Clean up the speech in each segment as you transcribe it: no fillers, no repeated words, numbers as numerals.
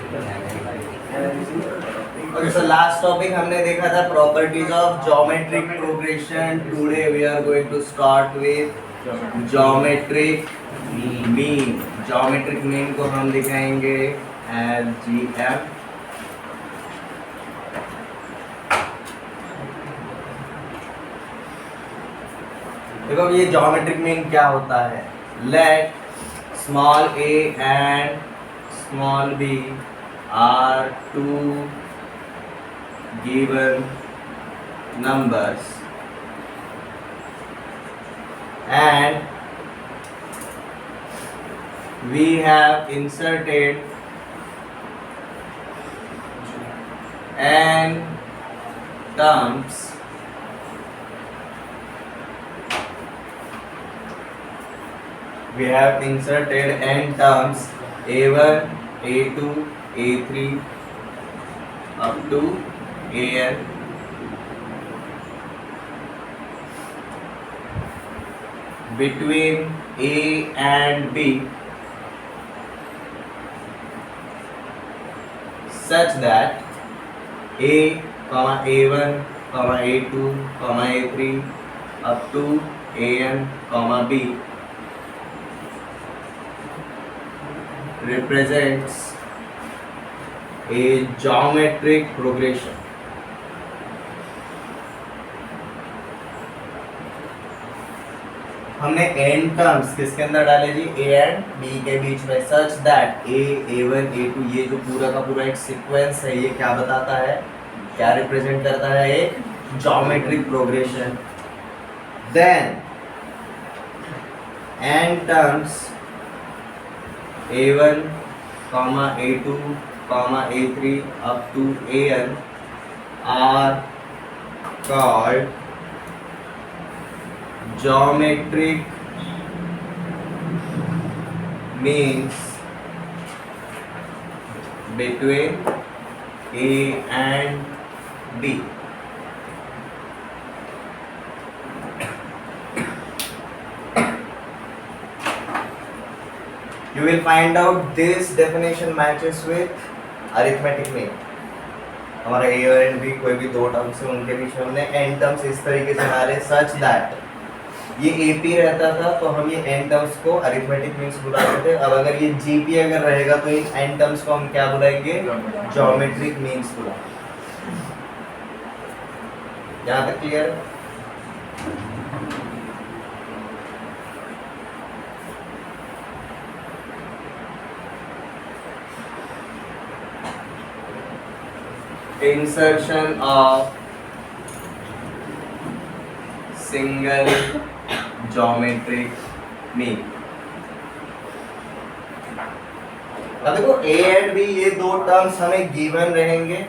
Okay, so last topic हमने देखा था properties of geometric progression. Today we are going to start with geometric mean. Geometric mean को हम दिखाएंगे as GM. देखो ये ज्योमेट्रिक मीन क्या होता है. Let small a and small b are two given numbers and we have inserted n terms a1 a2 a3 up to an between a and b such that a, a1, a2, a3 up to an, b represents a geometric progression. हमने n terms किसके अंदर डाले जी, a and b के बीच में, such that a, a1, a2 ये जो पूरा का पूरा एक सीक्वेंस है, ये क्या बताता है, क्या रिप्रेजेंट करता है, एक geometric progression. Then n terms a1, a2, a3 up to an are called geometric means between a and b. You will find out this definition matches with arithmetic mean. हमारा a और n भी कोई भी दो terms है, उनके बीच में हमने n टर्म्स इस तरीके से डाले सच दैट ये AP रहता था तो हम ये n टर्म्स को अरिथमेटिक मीन्स बुलाते थे. अब अगर ये GP अगर रहेगा तो इन n टर्म्स को हम क्या बुलाएंगे, ज्योमेट्रिक मीन्स बुलाएंगे. यहाँ तक क्लियर है? Insertion of single geometric mean. अब देखो a एंड b ये दो टर्म्स हमें गिवन रहेंगे,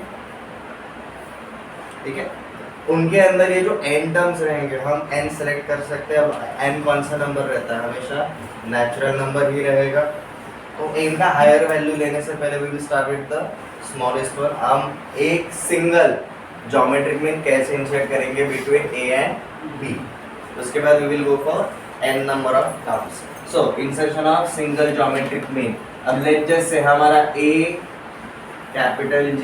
ठीक है. उनके अंदर ये जो n टर्म्स रहेंगे हम n सेलेक्ट कर सकते हैं. अब n कौन सा नंबर रहता है, हमेशा नेचुरल नंबर ही रहेगा. तो n का हायर वैल्यू लेने से पहले we will start with the smallest one. हम एक सिंगल ज्योमेट्रिक मीन कैसे इंसर्ट करेंगे बिटवीन a एंड b. उसके बाद we will go for n number of terms. So insertion of single geometric mean. अब लेट जस्ट से हमारा a capital G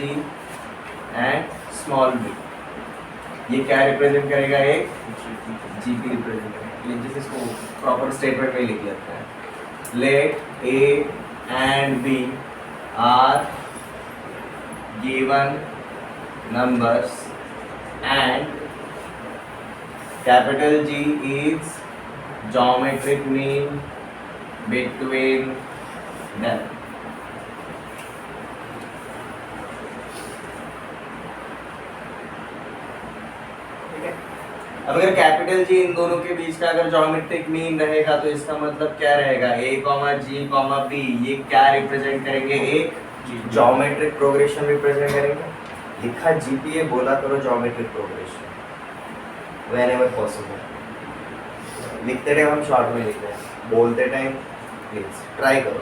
and small b, ये क्या represent करेगा, एक GP रिप्रेजेंट करेगा. लेट जस्ट इसको प्रॉपर स्टेटमेंट में लिख लेते हैं. Let a and b are given numbers and capital G is geometric mean between them. अब अगर कैपिटल जी इन दोनों के बीच का अगर ज्योमेट्रिक मीन रहेगा तो इसका मतलब क्या रहेगा, a, G, B ये क्या रिप्रेजेंट करेंगे, एक ज्योमेट्रिक प्रोग्रेशन रिप्रेजेंट करेंगे. लिखा GPA, बोला करो ज्योमेट्रिक प्रोग्रेशन व्हेनेवर पॉसिबल. लिखते टाइम हम शॉर्ट में लिखते हैं, बोलते टाइम प्लीज ट्राई करो,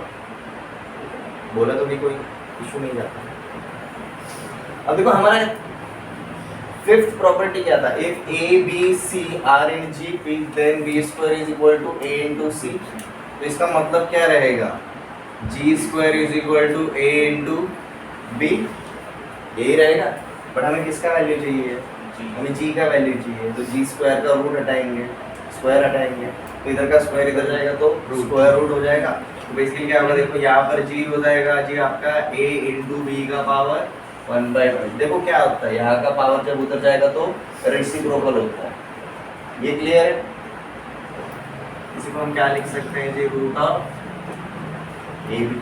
बोला तो भी कोई इशू नहीं जाता. अब देखो हमारा फिफ्थ प्रॉपर्टी क्या था, if A, B, C are in GP then B square is equal to A into C. तो इसका मतलब क्या रहेगा, G square is equal to A into B, यही रहेगा। बट हमें किसका वैल्यू चाहिए, हमें जी का वैल्यू चाहिए, तो जी स्क्वायर का रूट हटाएंगे, स्क्वायर हटाएंगे, तो इधर का स्क्वायर इधर जाएगा तो स्क्वायर रूट हो जाएगा। तो बेसिकली क्या होगा, देखो यहाँ पर जी हो जाएगा जी आपका a इंटू बी का पावर 1/2। देखो क्या होता है, यहाँ का पावर जब उधर जाएगा तो रेसिप्रोकल होता है। ये क्लियर है? इसी को हम क्या लिख सकते हैं जी, root of A B.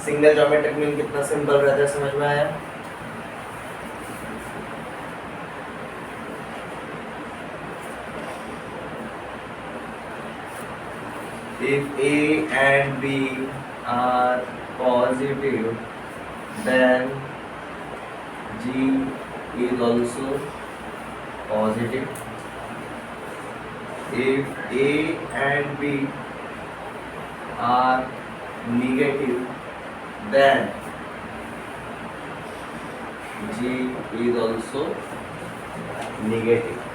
Single geometric mean कितना सिंपल रहता है, समझ में आया? If A and B are positive, then G is also positive. If A and B are negative, then G is also negative.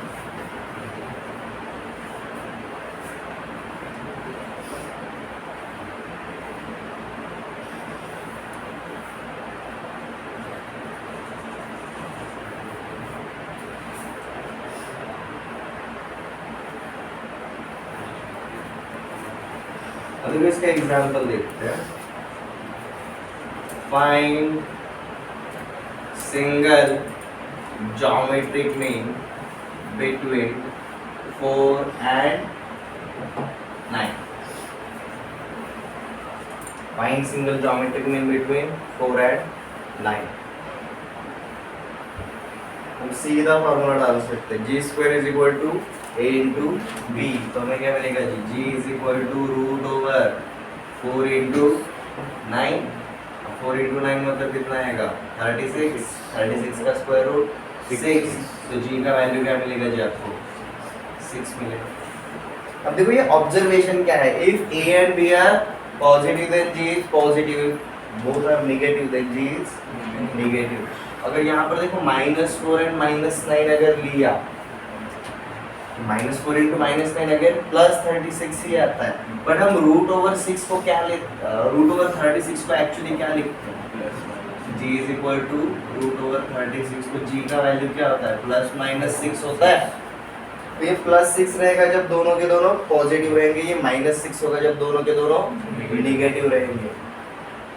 अभी इसका एग्जाम्पल देखते हैं। Find single geometric mean between 4 and 9। Find single geometric mean between 4 and 9। हम सीधा formula डाल सकते हैं, G square is equal to A into B. तो हमें क्या मिलेगा जी, G is equal to root over 4 into 9। 4 into 9 मतलब कितना आएगा 36। 36 का स्क्वायर रूट 6। तो जी का वैल्यू क्या मिलेगा जी आपको 6 मिलेगा। अब देखो ये ऑब्जर्वेशन क्या है, if A and B are positive then G is positive, both are negative then G is negative. अगर यहाँ पर देखो -4 एंड -9 अगर लिया, -4 इंटू -9 अगर +36 ही आता है, बट हम रूट ओवर 6 को क्या लिखते हैं, रूट ओवर 36 को एक्चुअली क्या लिखते हैं, g is equal to root over 36 को g का वैल्यू क्या होता है +-6 होता है। तो ये +6 रहेगा जब दोनों के दोनों पॉजिटिव रहेंगे, ये -6 होगा जब दोनों के दोनों नेगेटिव रहेंगे।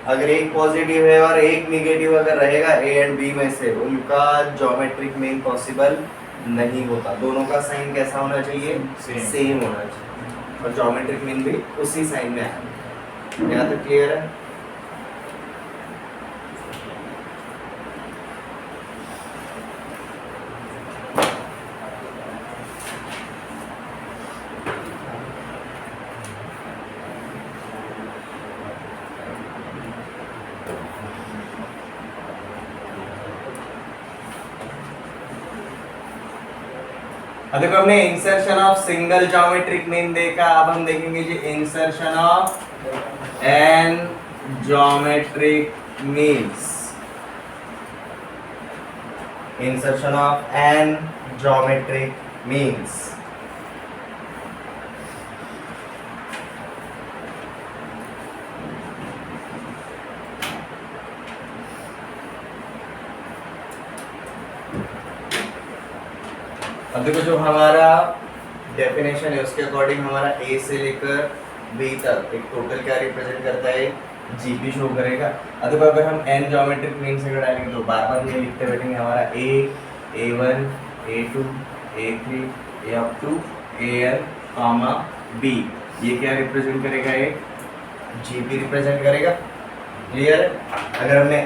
अगर एक पॉजिटिव है और एक नेगेटिव अगर रहेगा ए एंड बी में से, उनका ज्योमेट्रिक मीन पॉसिबल नहीं होता। दोनों का साइन कैसा होना चाहिए, सेम होना चाहिए, और ज्योमेट्रिक मीन भी उसी साइन में है। यहाँ तक क्लियर है? अब देखो हमने insertion of single geometric mean देखा, अब हम देखेंगे जी insertion of N geometric means. Insertion of N geometric means. अब देखो जो हमारा डेफिनेशन है उसके अकॉर्डिंग हमारा ए से लेकर बी तक एक टोटल क्या रिप्रेजेंट करता है, जीपी शो करेगा। अब देखो अगर हम एन ज्योमेट्रिक मीन से डालेंगे तो बार बार ये लिखते बैठेंगे, हमारा A, A1, A2, A3, A up to AN, B, ये क्या रिप्रेजेंट करेगा, एक जीपी रिप्रेजेंट करेगा। क्लियर है? अगर हमने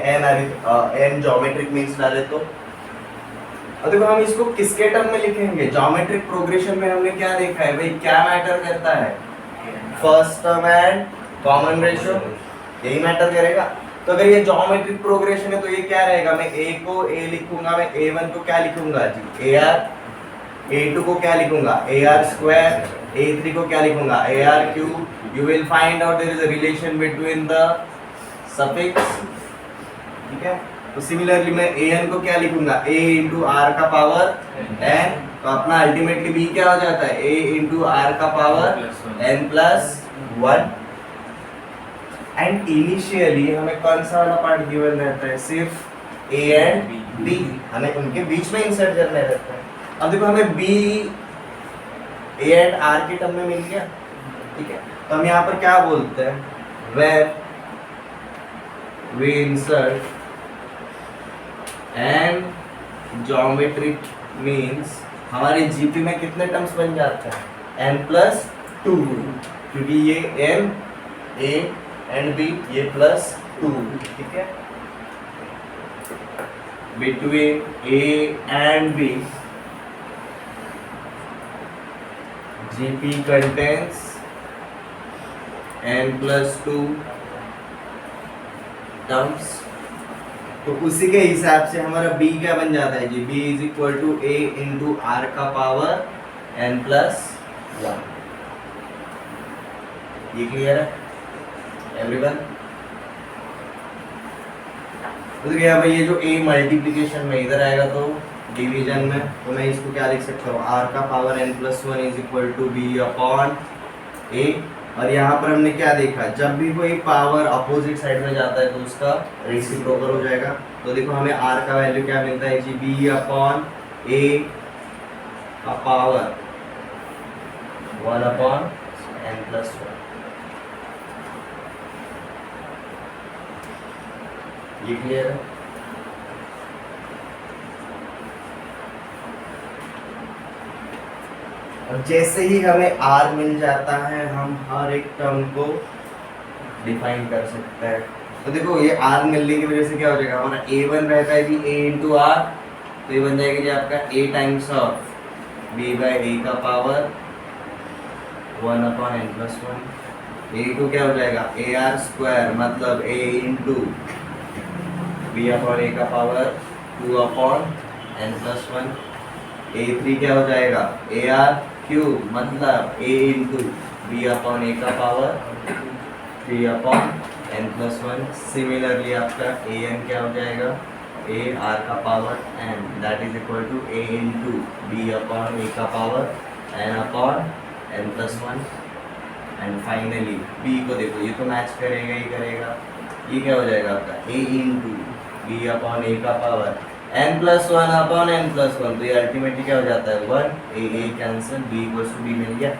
एन ज्योमेट्रिक मीन्स डाले तो अब देखो हम इसको किसके टर्म में लिखेंगे, ज्योमेट्रिक प्रोग्रेशन में हमने क्या देखा है भाई, क्या मैटर करता है, first term and common ratio, यही मैटर करेगा। तो अगर ये ज्योमेट्रिक प्रोग्रेशन है तो ये क्या रहेगा, मैं ए को ए लिखूंगा, मैं A1 को क्या लिखूंगा जी AR, A2 को क्या लिखूंगा AR स्क्वायर, A3 को क्या लिखूंगा AR cube. You will find out there is a relation between the suffix, ठीक है। तो सिमिलरली मैं an को क्या लिखूंगा a इंटू आर का पावर n, तो अपना अल्टीमेटली b क्या हो जाता है a इंटू आर का power n plus 1। And initially हमें कौन सा वाला पार्ट गिवन रहता है, सिर्फ ए एंड बी, हमें उनके बीच में इंसर्ट करने रहता है। अब देखो हमें बी ए एंड आर के टर्म में मिल गया, ठीक है। तो हम यहाँ पर क्या बोलते हैं, where we insert N geometric means हमारे जीपी में कितने टर्म्स बन जाते हैं, n+2, क्योंकि ये n a एंड b ये +2, ठीक है। Between a and b GP contains n+2 terms. तो उसी के हिसाब से हमारा b क्या बन जाता है जी, b = a × r का पावर n+1। ये क्लियर है एवरीवन? तो देखिए भाई ये जो a मल्टीप्लिकेशन में इधर आएगा तो डिवीजन में, तो मैं इसको क्या लिख सकता हूँ, r का पावर n+1 = b/a। और यहाँ पर हमने क्या देखा, जब भी कोई पावर अपोजिट साइड में जाता है तो उसका रेसिप्रोकल हो जाएगा। तो देखो हमें r का वैल्यू क्या मिलता है जी, b/a का पावर 1/n+1। ये क्लियर है? और जैसे ही हमें r मिल जाता है हम हर एक टर्म को डिफाइन कर सकते हैं। तो देखो ये r मिलने की वजह से क्या हो जाएगा, हमारा a1 रहता है जी a × r, तो ये बन जाएगा जी आपका a टाइम्स ऑफ b/a का पावर 1/n+1। a2 क्या हो जाएगा, ar² मतलब a × b/a का पावर 2/n+1। a3 क्या हो जाएगा, ar³ मतलब a × b/a का पावर 3/n+1। सिमिलरली आपका an क्या हो जाएगा, ar का power n, that is equal to a × b/a का power n/n+1। And finally b को देखो, ये तो मैच करेगा ही करेगा, ये क्या हो जाएगा आपका a × b/a का पावर n+1/n+1। तो ये अल्टीमेटली क्या हो जाता है 1, a कैंसिल, b = b मिल गया,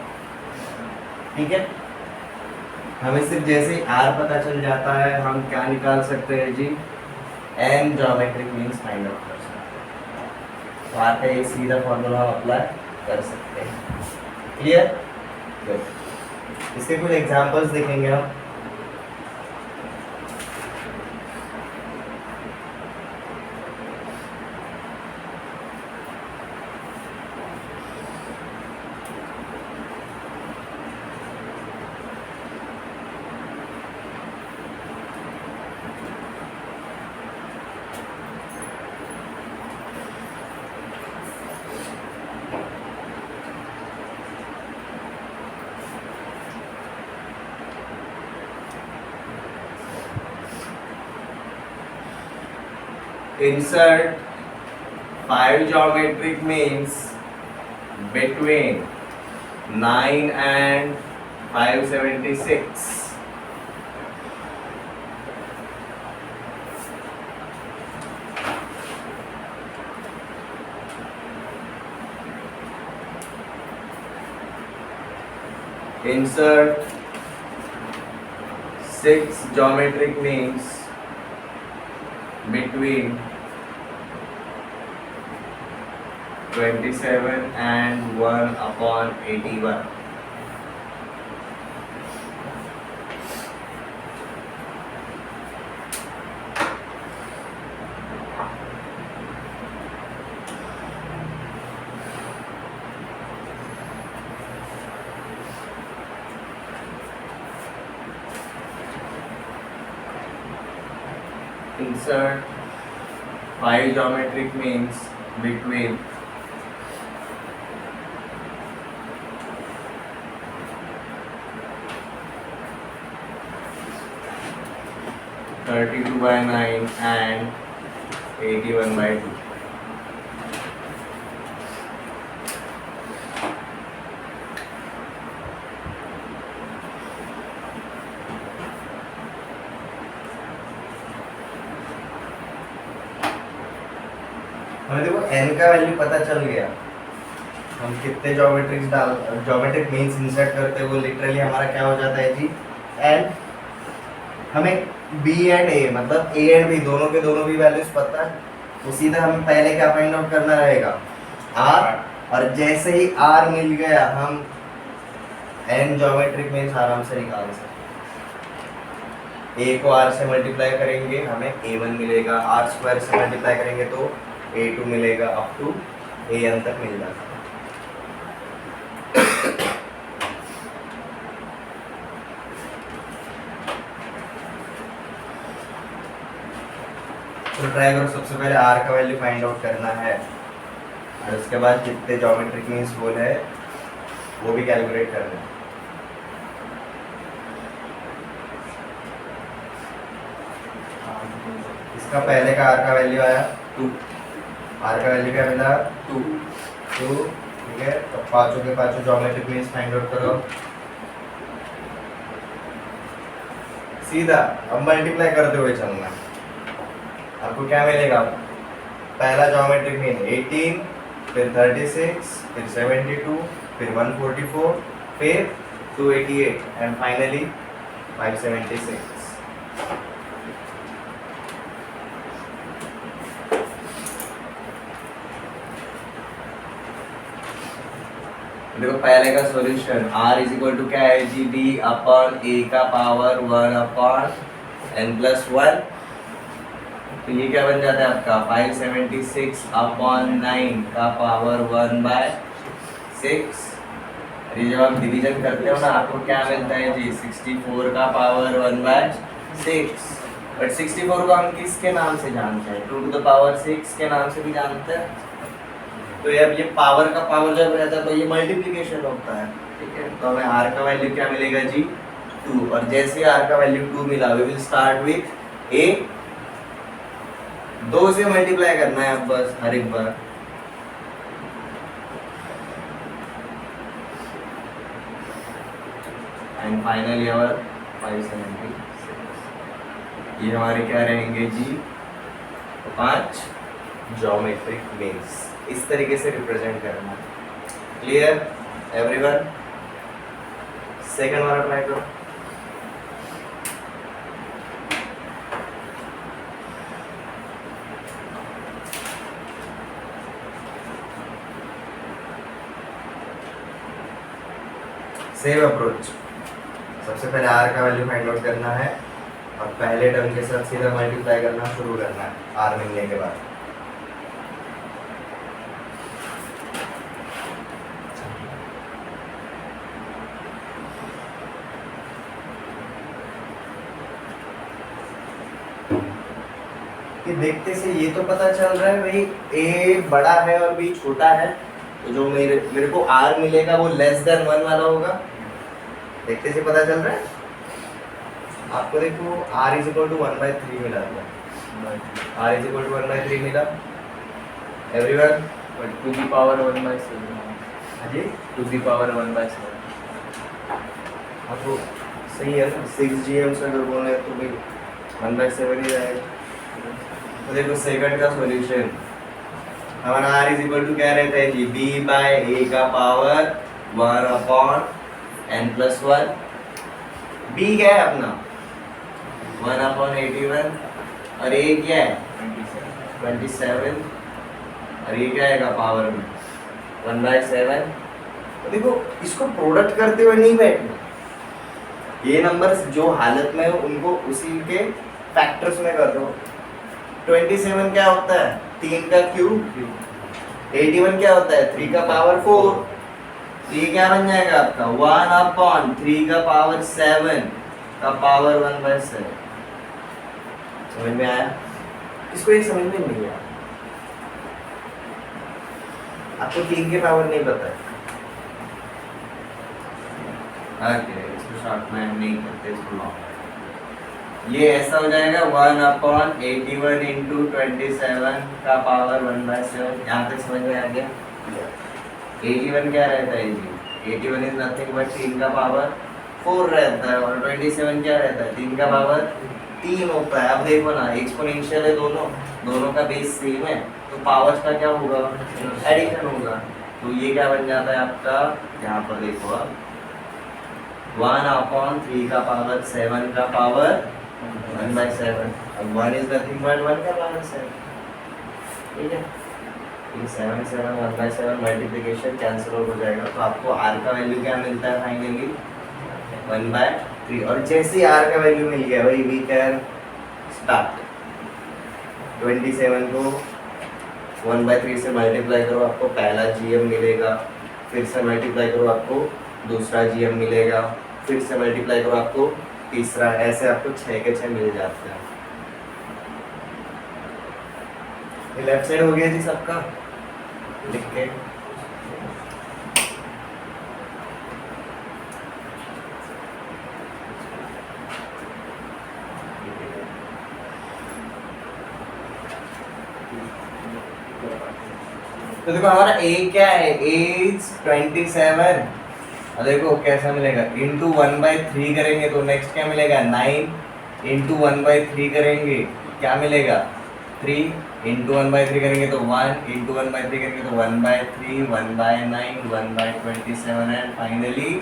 ठीक है। हमें सिर्फ जैसे ही r पता चल जाता है हम क्या निकाल सकते हैं जी, n geometric means find out कर सकते हैं। तो r का ये सीधा फॉर्मूला हम अप्लाई कर सकते हैं। क्लियर? गुड। इसके कुछ एग्जांपल्स देखेंगे हम। Insert 5 geometric means between 9 and 576. Insert 6 geometric means between 27 and 1/81. Insert 5 geometric means between 32/9 and 81/2. हमें देखो n का वैल्यू पता चल गया, हम कितने ज्योमेट्रिक मीन्स इंसर्ट करते हैं वो लिटरली हमारा क्या हो जाता है जी n। हमें b एंड a मतलब a एंड b दोनों के दोनों भी वैल्यूज पता है, तो सीधा हमें पहले क्या फाइंड आउट करना रहेगा r, और जैसे ही r मिल गया हम n ज्योमेट्रिक मीन्स आराम से निकाल सकते हैं। a को r से मल्टीप्लाई करेंगे हमें a1 मिलेगा, r स्क्वायर से मल्टीप्लाई करेंगे तो a2 मिलेगा, अप टू an तक मिल जाता है। तो ट्राई करो, सबसे पहले r का वैल्यू फाइंड आउट करना है और उसके बाद जितने ज्योमेट्रिक मीन्स बोल है वो भी कैलकुलेट करना है। इसका पहले का r का वैल्यू आया 2, r का वैल्यू क्या मिला 2, ठीक है। तो पांचों के पांचों ज्योमेट्रिक मीन्स फाइंड आउट करो सीधा। अब मल्टीप्लाई करते हुए चलना, आपको क्या मिलेगा, पहला ज्योमेट्रिक मीन 18, फिर 36, फिर 72, फिर 144, फिर 288 एंड फाइनली 576। देखो पहले का solution r is equal to क्या है जी, b अपॉन a का पावर 1 अपॉन n प्लस 1। तो ये क्या बन जाता है आपका 576 अपॉन 9 का पावर 1/6। ये जब आप डिवीजन करते हो ना आपको क्या मिलता है जी 64 का पावर 1/6। बट 64 को हम किसके नाम से जानते हैं, 2 टू द पावर 6 के नाम से भी जानते हैं। तो अब ये पावर का पावर जब रहता है तो ये मल्टीप्लिकेशन होता है, ठीक है। तो हमें r का वैल्यू क्या मिलेगा जी 2, और जैसे ही r का वैल्यू 2 मिला we will start with a, 2 से मल्टीप्लाई करना है अब बस हर एक बार। And finally our 576। ये हमारे क्या रहेंगे जी 5 ज्योमेट्रिक मीन्स। इस तरीके से रिप्रेजेंट करना है। Clear everyone? सेकंड वाला ट्राई करो। सेम अप्रोच, सबसे पहले r का वैल्यू फाइंड आउट करना है और पहले टर्म के साथ सीधा मल्टीप्लाई करना शुरू करना है r मिलने के बाद। कि देखते से ये तो पता चल रहा है भाई a बड़ा है और b छोटा है, तो जो मेरे को r मिलेगा वो लेस देन 1 वाला होगा। देखते से पता चल रहा है आपको। देखो r इज इक्वल टू 1/3 मिला था, r इज इक्वल टू 1/3 मिला everyone, but to the power 1/7। हाँ जी टू दी पावर 1/7 आपको सही है ना। 6 GM से अगर बोले तो भाई 1/7 ही जाएगा। तो देखो सेकंड का सॉल्यूशन हमारा r इज इक्वल टू क्या रहता है जी b बाय a का power 1 upon n plus 1। b क्या है अपना 1 अपॉन 81 और a क्या है 27 और ये क्या आएगा पावर में 1/7। तो देखो इसको प्रोडक्ट करते हुए नहीं बैठना, ये नंबर्स जो हालत में हो उनको उसी के फैक्टर्स में कर दो। 27 क्या होता है 3 का क्यूब, 81 क्या होता है 3 का पावर 4। तो ये क्या बन जाएगा आपका 1 अपॉन 3 का पावर 7 का पावर 1/7। समझ में आया? इसको ये समझ में नहीं आया, आपको 3 के पावर नहीं पता है। ओके इसको शॉर्ट में हम नहीं करते, इसको लॉन्ग। ये ऐसा हो जाएगा 1 अपॉन 81 इंटू 27 का पावर 1/7। यहाँ तक समझ में आ गया? 81 क्या रहता है जी 81 इज नथिंग बट 3 का पावर 4 रहता है, और 27 क्या रहता है 3 का पावर 3 होता है। अब देखो ना, एक्सपोनेंशियल है दोनों, दोनों का बेस सेम है, तो पावर्स का क्या होगा, एडिशन होगा। तो ये क्या बन जाता है आपका, यहाँ पर देखो आप 1/3 का पावर 7 का पावर 1/7। अब 1 इज नथिंग बट 1 का पावर 7, ठीक है। ये 7 7 1/7 मल्टीप्लिकेशन कैंसिल हो जाएगा, तो आपको आर का वैल्यू क्या मिलता है फाइनली 1/3। और जैसे ही आर का वैल्यू मिल गया भाई, वी कैन स्टार्ट। 27 को 1/3 से मल्टीप्लाई करो, आपको पहला जीएम मिलेगा, फिर से मल्टीप्लाई करो आपको दूसरा जीएम मिलेगा, फिर से मल्टीप्लाई करो आपको तीसरा, ऐसे आपको 6 के 6 मिल जाते हैं। ये लेफ्ट साइड हो गया जी सबका, लिख के तो देखो हमारा a क्या है, a is 27। और देखो कैसा मिलेगा, इंटू 1/3 करेंगे तो नेक्स्ट क्या मिलेगा 9, इंटू 1/3 करेंगे क्या मिलेगा 3, इंटू 1/3 करेंगे तो 1, इंटू 1/3 करेंगे तो 1/3, 1/9, 1/27 एंड फाइनली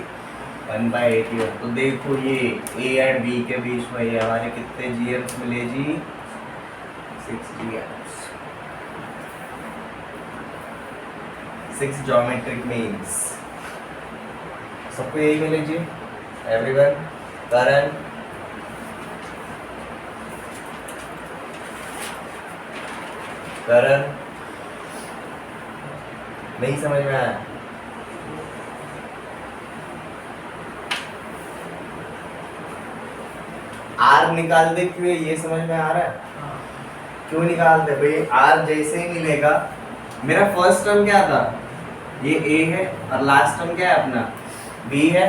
1/81। तो देखो ये a एंड b के बीच में ये हमारे कितने जीएम्स मिले जी, 6 जीएम्स, 6 ज्योमेट्रिक मीन्स। सबको यही मिले जी, एवरीवन। करण, करण नहीं समझ में आया, आर निकाल दे, क्यों ये समझ में आ रहा है, क्यों निकालते भाई, आर जैसे ही मिलेगा, मेरा फर्स्ट टर्म क्या था, ये ए है और लास्ट टर्म क्या है अपना बी है।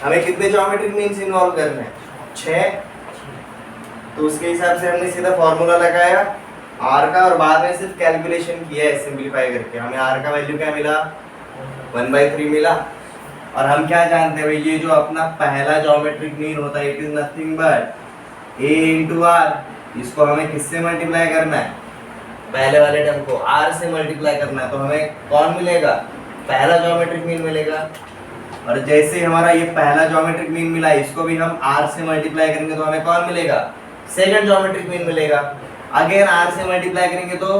हमें कितने ज्योमेट्रिक मीन्स इन्वॉल्व करने हैं, 6। तो उसके हिसाब से हमने सीधा फॉर्मूला लगाया आर का, और बाद में सिर्फ कैलकुलेशन किया है सिंपलीफाई करके। हमें आर का वैल्यू क्या मिला 1/3 मिला। और हम क्या जानते हैं भाई, ये जो अपना पहला ज्योमेट्रिक मीन होता है, it is nothing but a into R. इसको हमें किससे मल्टीप्लाई करना है, पहले वाले टर्म को r से मल्टीप्लाई करना है, तो हमें कौन मिलेगा, पहला ज्योमेट्रिक मीन मिलेगा। और जैसे हमारा ये पहला ज्योमेट्रिक मीन मिला, इसको भी हम r से मल्टीप्लाई करेंगे तो हमें कौन मिलेगा, सेकंड ज्योमेट्रिक मीन मिलेगा। अगेन r से मल्टीप्लाई करेंगे तो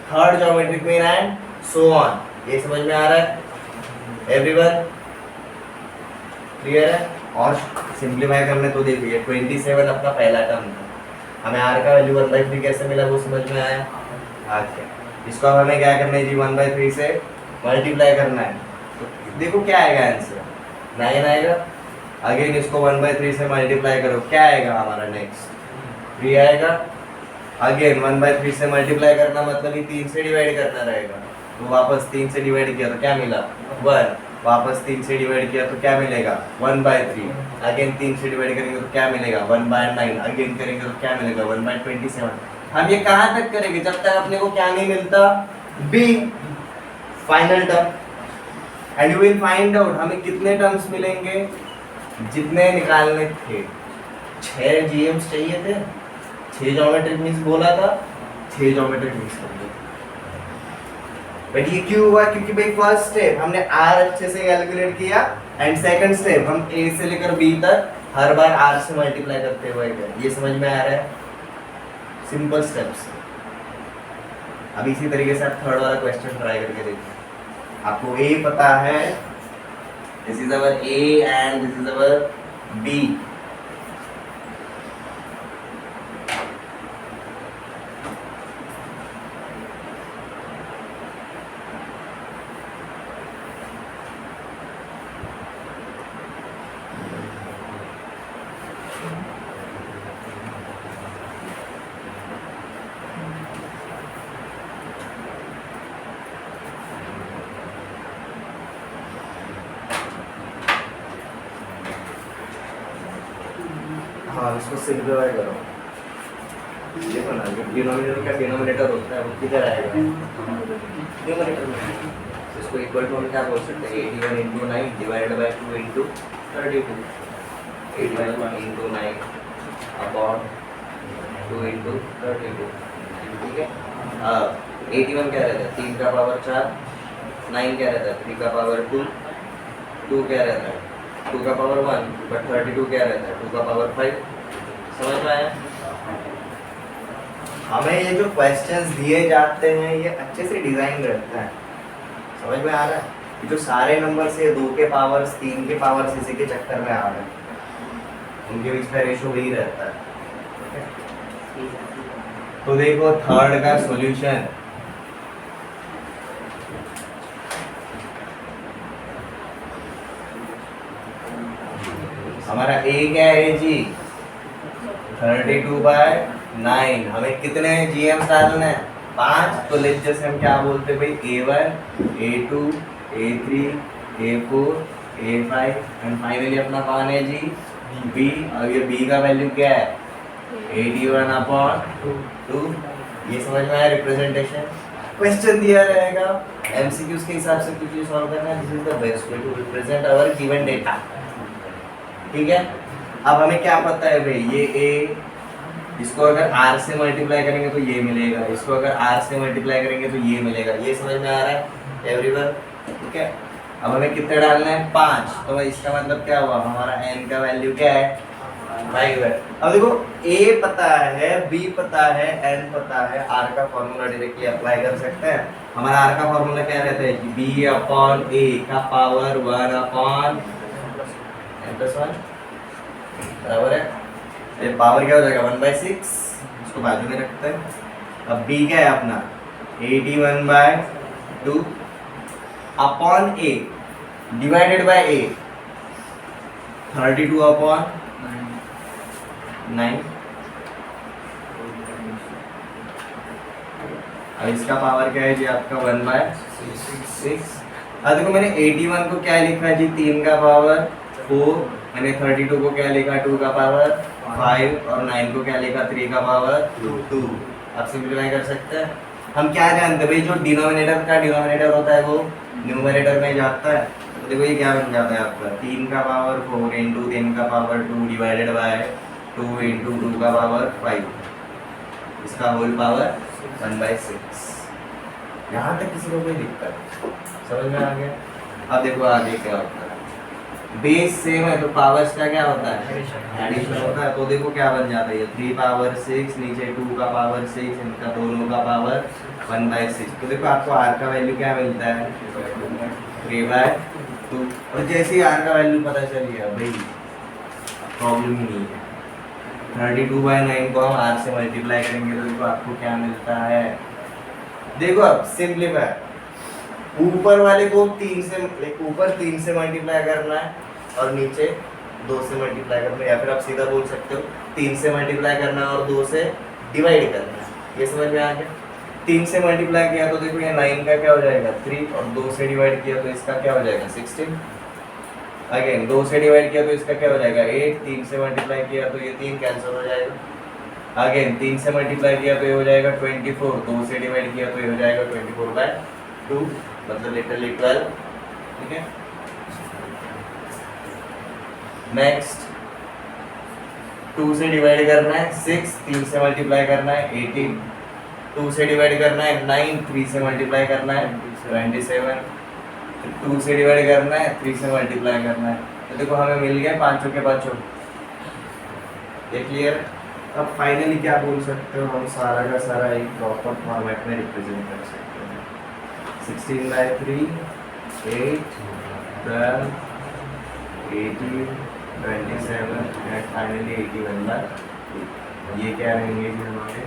third geometric mean and so on. ये समझ में आ रहा है एवरीवन, क्लियर है। और सिंपलीफाई करने तो देखिए 27 अपना पहला टर्म था, हमें r का वैल्यू 1/3 कैसे मिला वो समझ में आया। अच्छा, इसको अब हमें क्या करना है जी, 1/3 से मल्टीप्लाई करना है, तो देखो क्या आएगा आंसर, 9 आएगा। अगेन इसको 1/3 से मल्टीप्लाई करो, क्या आएगा हमारा नेक्स्ट 3 आएगा। अगेन 1/3 से मल्टीप्लाई करना मतलब ये 3 से डिवाइड करना रहेगा, तो वापस 3 से डिवाइड किया तो क्या मिला 1, वापस 3 से डिवाइड किया तो क्या मिलेगा 1/3। अगेन 3 से डिवाइड करेंगे तो क्या मिलेगा 1/9। अगेन करेंगे तो क्या मिलेगा 1/27। हम ये कहाँ तक करेंगे, जब तक अपने को क्या नहीं मिलता b final term. And you will find out हमें कितने टर्म्स मिलेंगे, जितने निकालने थे। 6 जीएम्स चाहिए थे, 6 ज्योमेट्रिक मीन्स बोला था, 6 ज्योमेट्रिक मीन्स कर दिए। बट ये क्यों हुआ, क्योंकि भाई फर्स्ट स्टेप हमने r अच्छे से कैलकुलेट किया, एंड सेकंड स्टेप हम a से लेकर b तक हर बार r से मल्टीप्लाई करते हुए गए। ये समझ में आ रहा है, सिंपल स्टेप्स। अब इसी तरीके से आप थर्ड वाला क्वेश्चन ट्राई करके देखिए। आपको a पता है, this is our a and this is our b। हाँ, इसको सिंप्लीफाई करो। देखो ना, जो डिनोमिनेटर का डिनोमिनेटर होता है वो किधर आएगा, डिनोमिनेटर में। इसको इक्वल टू हम क्या बोल सकते हैं, 81 × 9 डिवाइडेड बाय 2 × 32। 81 × 9 अपॉन 2 इंटू 32, ठीक है। 81 क्या रहता है, 3 का पावर 4, 9 क्या रहता है, 3 का पावर 2, 2 क्या रहता है, 2 का पावर 1, बट 32 क्या रहता है, 2 का पावर 5। समझ में आया? हमें ये जो क्वेश्चंस दिए जाते हैं ये अच्छे से डिजाइन रहता है, समझ में आ रहा है? ये जो सारे नंबर्स ये 2 के पावर्स 3 के पावर्स इसी के चक्कर में आ रहे हैं, उनके बीच का रेशो वही रहता है। तो देखो थर्ड का सॉल्यूशन, हमारा ए क्या है जी, 32/9। हमें कितने जीएम डालना है, 5। तो लेट जैसे हम क्या बोलते हैं भाई, A1 A2 A3 A4 A5 and finally अपना कौन है जी, B। और ये B का वैल्यू क्या है, 81/2। ये समझ में आया रिप्रेजेंटेशन? क्वेश्चन दिया रहेगा, एमसीक्यूज के हिसाब से कुछ सॉल्व करना है, this is the best way to represent our given data, ठीक है। अब हमें क्या पता है भाई, ये A, इसको अगर R से मल्टीप्लाई करेंगे तो ये मिलेगा, इसको अगर R से मल्टीप्लाई करेंगे तो ये मिलेगा। ये समझ में आ रहा है एवरीवन? ठीक है। अब हमें कितने डालना है, 5। तो इसका मतलब क्या हुआ, हमारा n का वैल्यू क्या है, 5 है। अब देखो A पता है, B पता है, n पता है, R का फॉर्मूला डायरेक्टली अप्लाई कर सकते हैं। हमारा R का फॉर्मूला क्या रहता है कि B/A का पावर 1/n + 1 बराबर है, ये पावर क्या हो जाएगा 1/6, इसको बाजू में रखते हैं। अब B क्या है अपना, 81/2 upon A divided by A, 32/9। अब इसका पावर क्या है जी आपका 1/6। अब देखो मैंने 81 को क्या लिखा है जी, 3 का पावर 4, मैंने 32 को क्या लिखा, 2 का पावर 5 और 9 को क्या लिखा, 3 का पावर 2। आप सिंप्लीफाई कर सकते हैं। हम क्या जानते हैं भाई, जो डिनोमिनेटर का डिनोमिनेटर होता है वो न्यूमरेटर में जाता है। तो देखो ये क्या बन जाता है आपका, 3 का पावर 4 इंटू 3 का पावर 2 डिवाइडेड बाय 2 इंटू 2 का पावर 5, इसका होल पावर 1/6। यहाँ तक किसी को कोई दिक्कत समझ में आ गया? अब देखो आगे क्या होता है, बेस सेम है तो पावर्स का क्या होता है, एडिशन होता है। तो देखो क्या बन जाता है, ये 3/6 नीचे 2 का पावर 6, इनका दोनों का पावर 1/6। तो देखो आपको r का वैल्यू क्या मिलता है, 3/2। और जैसे ही r का वैल्यू पता चल गया भाई प्रॉब्लम ही नहीं है। 32/9 को हम r से मल्टीप्लाई करेंगे तो देखो आपको क्या मिलता है, देखो अब सिंपलीफाई, ऊपर वाले को 3 से, ऊपर 3 से मल्टीप्लाई करना है और नीचे 2 से मल्टीप्लाई करना है, या फिर आप सीधा बोल सकते हो 3 से मल्टीप्लाई करना है और 2 से डिवाइड करना है। ये समझ में आ गया? 3 से मल्टीप्लाई किया तो देखो ये 9 का क्या हो जाएगा 3, और 2 से डिवाइड किया तो इसका क्या हो जाएगा 16। अगेन 2 से डिवाइड किया तो इसका क्या हो जाएगा 8, 3 से मल्टीप्लाई किया तो ये 3 कैंसिल हो जाएगा। अगेन 3 से मल्टीप्लाई किया तो ये हो जाएगा 24, 2 से डिवाइड किया तो ये हो जाएगा 24/2, मतलब लिटरली 12। ठीक है। नेक्स्ट 2 से डिवाइड करना है 6, 3 से मल्टीप्लाई करना है 18, 2 से डिवाइड करना है 9, 3 से मल्टीप्लाई करना है 27, 2 से डिवाइड करना है 3 से मल्टीप्लाई करना है। तो देखो हमें मिल गया पांचों के पांचों। ये क्लियर? अब फाइनली क्या बोल सकते हो, हम सारा का सारा एक प्रॉपर फॉर्मेट में रिप्रेजेंट कर सकते हैं। 16/3, 8, 12, 18, 27 एंड फाइनली 81/2। ये क्या रहेंगे जी हमारे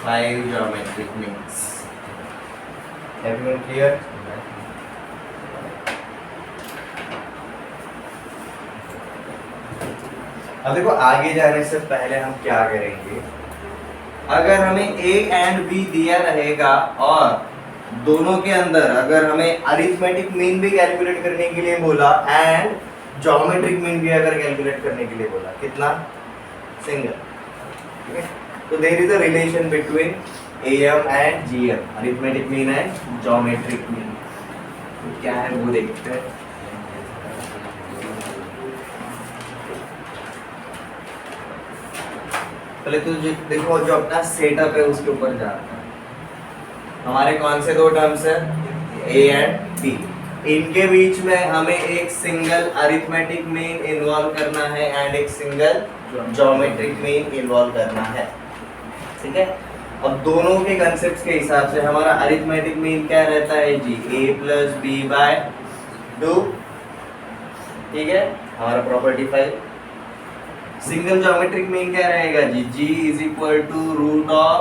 5 ज्योमेट्रिक मीन्स। Everyone clear? अब देखो आगे जाने से पहले हम क्या करेंगे, अगर हमें A एंड B दिया रहेगा और दोनों के अंदर अगर हमें अरिथमेटिक मीन भी कैलकुलेट करने के लिए बोला एंड ज्योमेट्रिक मीन भी अगर कैलकुलेट करने के लिए बोला, कितना सिंगल। ठीक है, तो there is a relation between AM and GM, arithmetic mean and geometric mean. क्या है वो देखते हैं। पहले तो देखो जो अपना सेटअप है उसके ऊपर जाता है। हमारे कौन से दो टर्म्स है, ए एंड बी, इनके बीच में हमें एक सिंगल अरिथमेटिक मीन इन्वॉल्व करना है एंड एक सिंगल ज्योमेट्रिक मीन इन्वॉल्व करना है, ठीक है। अब दोनों के कंसेप्ट के हिसाब से हमारा अरिथमेटिक मीन क्या रहता है जी, a प्लस बी बाय 2, ठीक है, हमारा प्रॉपर्टी 5। सिंगल ज्योमेट्रिक मीन क्या रहेगा जी, g is equal to root of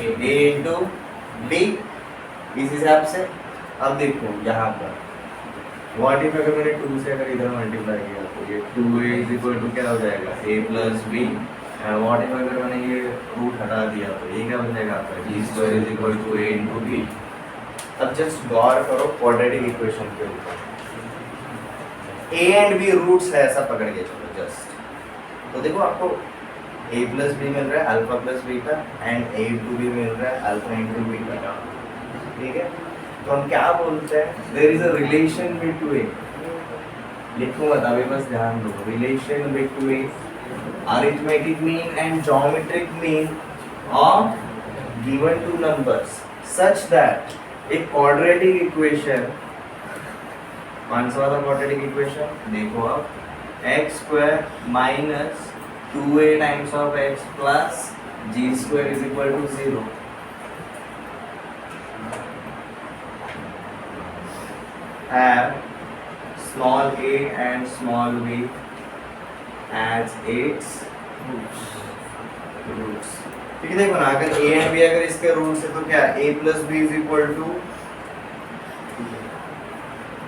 a into b। इस हिसाब से अब देखो यहाँ पर व्हाट इफ अगर मैंने 2 से अगर इधर मल्टीप्लाई किया तो ये 2a इज इक्वल टू क्या हो जाएगा, a plus b। What if अगर मैंने ये रूट हटा दिया तो ये क्या बन जाएगा आपका, g square is equal to a into b। अब जस्ट गौर करो क्वाड्रेटिक इक्वेशन के ऊपर, a एंड b रूट्स है ऐसा पकड़ के चलो जस्ट, तो देखो आपको a प्लस बी मिल रहा है alpha plus beta and a into b मिल रहा है अल्फा इंटू बीटा, ठीक है। तो हम क्या बोलते हैं, there is a relation between, लिखो मत अभी बस ध्यान दो, relation between arithmetic mean and geometric mean of given two numbers such that a quadratic equation, कौन सा वाला क्वाड्रेटिक इक्वेशन, देखो आप X square minus 2a times of x plus g square is equal to 0 have small a and small b as its roots। ठीक है, देखो ना अगर a एंड b अगर इसके रूट्स है तो क्या a plus b is equal to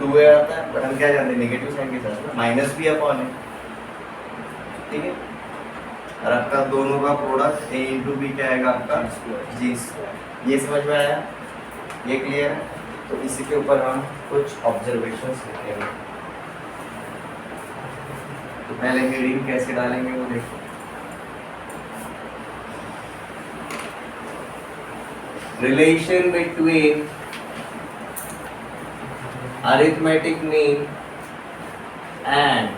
2a आता है, बट हम क्या जानते हैं नेगेटिव साइन के साथ माइनस b अपॉन है, ठीक है। और आपका दोनों का प्रोडक्ट a इंटू बी क्या आएगा आपका g स्क्वायर। ये समझ में आया, ये क्लियर है। तो इसी के ऊपर हम कुछ ऑब्जर्वेशंस लिखेंगे। तो पहले हेडिंग कैसे डालेंगे वो देखो, relation between arithmetic mean and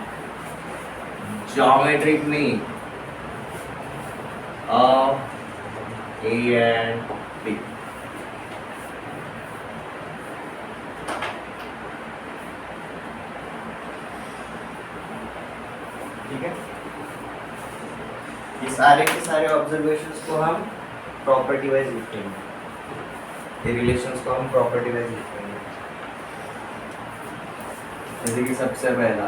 geometric mean of a and b। ठीक है, ये सारे के सारे ऑब्जर्वेशंस को हम प्रॉपर्टी वाइज लिखेंगे, ये रिलेशंस को हम प्रॉपर्टी वाइज लिखेंगे। जैसे कि सबसे पहला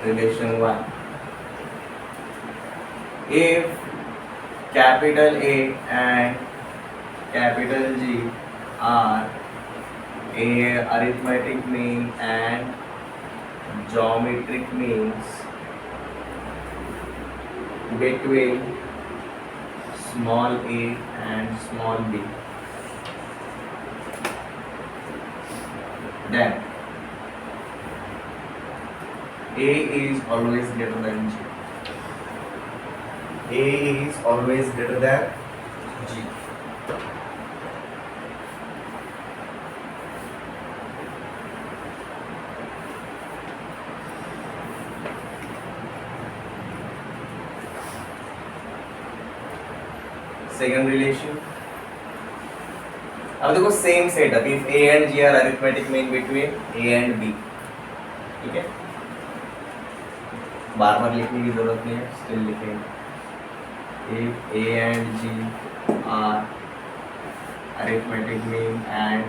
relation 1, if capital A and capital G are a arithmetic mean and geometric means between small a and small b, then a is always greater than g, a is always greater than g। Second relation, अब देखो same setup, if a and g are arithmetic mean between a and b, ठीक है, बार बार लिखने की जरूरत नहीं है, still लिखेंगे। If a and g are arithmetic mean and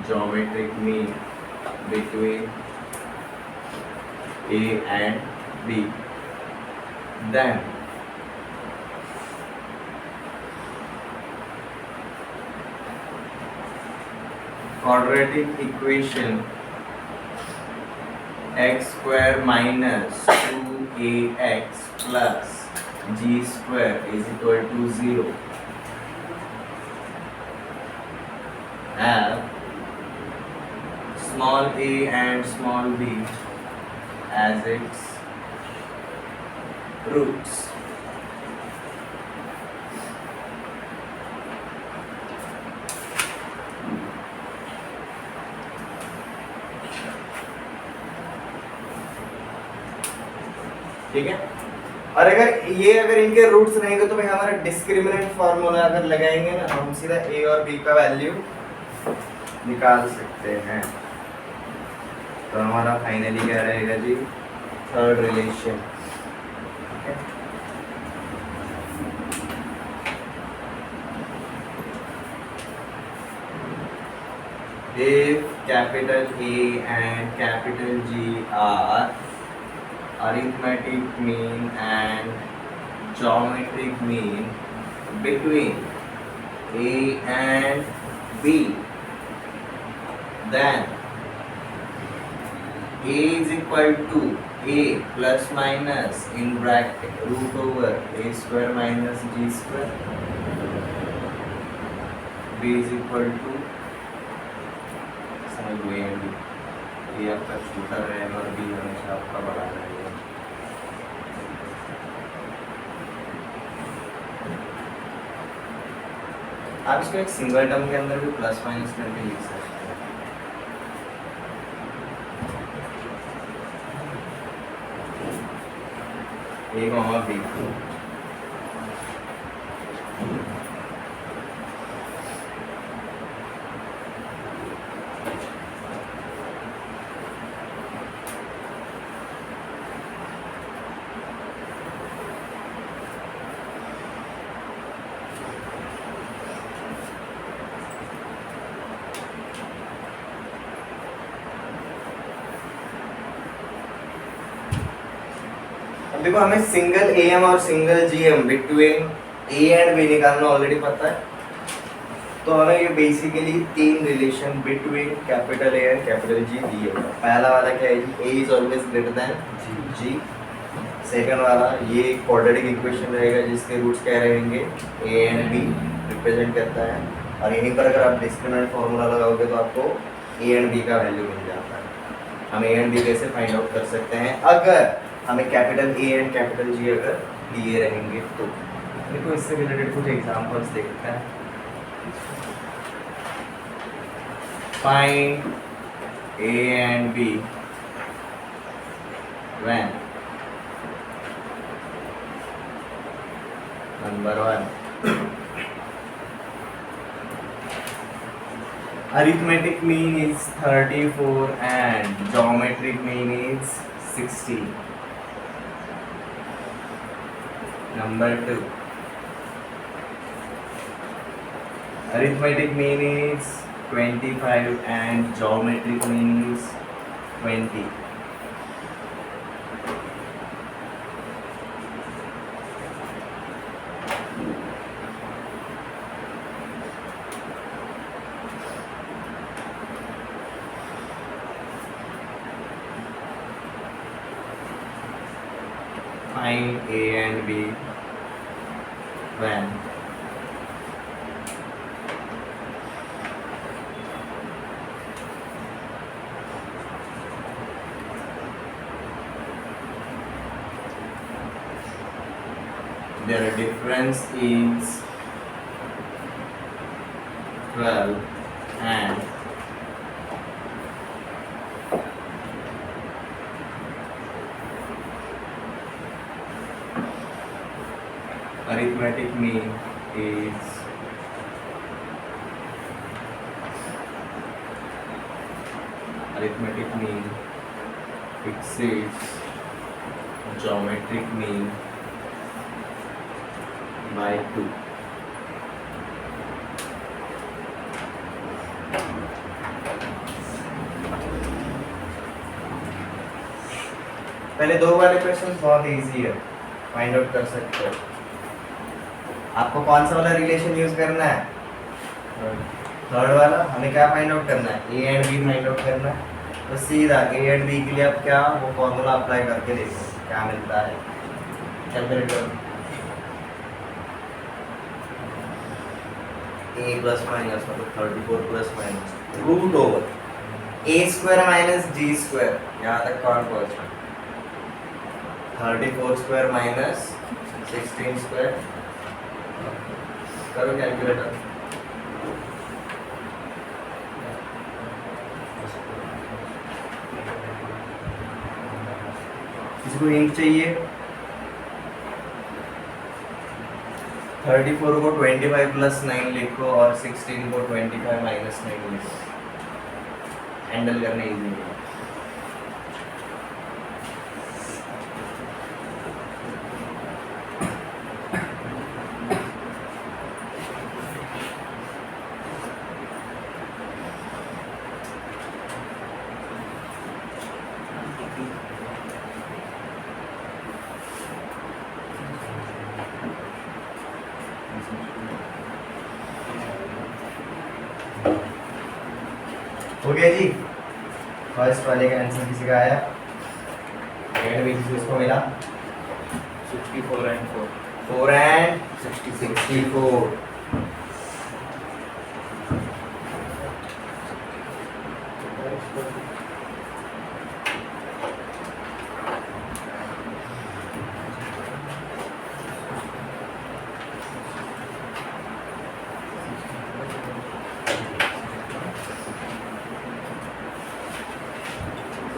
geometric mean between a and b, then quadratic equation x square minus 2ax plus g square is equal to 0 have small a and small b as its roots। ठीक है, और अगर इनके roots रहेंगे तो भाई हमारा discriminant formula अगर लगाएंगे ना हम सीधा ए और बी का वैल्यू निकाल सकते हैं। तो हमारा फाइनली क्या रहेगा जी, third relation. If capital A and capital G are arithmetic mean and geometric mean between A and B, then A is equal to A plus minus in bracket root over A square minus G square, B is equal to A and B, ये आपका छोटा रहेगा और B हमेशा आपका बड़ा रहेगा। आप इसको एक सिंगल टर्म के अंदर भी प्लस माइनस करके लिख सकते हैं। A कॉमा B, देखो हमें सिंगल एम और single GM between A and B निकालना ऑलरेडी पता है। तो हमें ये बेसिकली तीन relation between capital A and capital G दिए। पहला वाला क्या है जी, A is always greater than G. Second वाला ये एक क्वाड्रेटिक इक्वेशन रहेगा जिसके रूट्स क्या रहेंगे, ए एंड बी रिप्रेजेंट करता है। और यहीं पर अगर आप डिस्क्रिमिनेंट फॉर्मूला लगाओगे तो आपको ए एंड बी का वैल्यू मिल जाता है। हम ए एंड बी कैसे फाइंड आउट कर सकते हैं, अगर हमें कैपिटल ए एंड कैपिटल जी अगर दिए रहेंगे तो। देखो इससे रिलेटेड कुछ एग्जांपल्स देखते हैं। Find A and B when number 1 arithmetic mean is 34 and geometric mean is 60. Number 2, arithmetic mean is 25 and geometric mean is 20. Find A and B when their difference is 12 and arithmetic mean is exceeds geometric mean by 2. पहले दो वाले question बहुत easy है, find out कर सकते हो। आपको कौन सा वाला रिलेशन यूज करना है, थर्ड वाला। हमें क्या फाइंड आउट करना है, A and B find out करना है। तो सीधा ए एंड बी के लिए आप क्या वो फॉर्मूला अप्लाई करके देखो क्या मिलता है। कैलकुलेट करो, ए प्लस माइनस मतलब 34 प्लस माइनस रूट ओवर ए स्क्वायर माइनस जी स्क्वायर। यहाँ तक कौन पहुँचा, 34 स्क्वायर माइनस 16 स्क्वायर। करो कैलकुलेटर, किसी को इंक चाहिए, 34 को 25 प्लस 9 लिखो और 16 को 25 माइनस 9 लिखो, हैंडल करने इजी है। हो गया जी, फर्स्ट वाले का आंसर किसी का आया, सेकंड भी किसको मिला, 64 and 4. 4 and 64।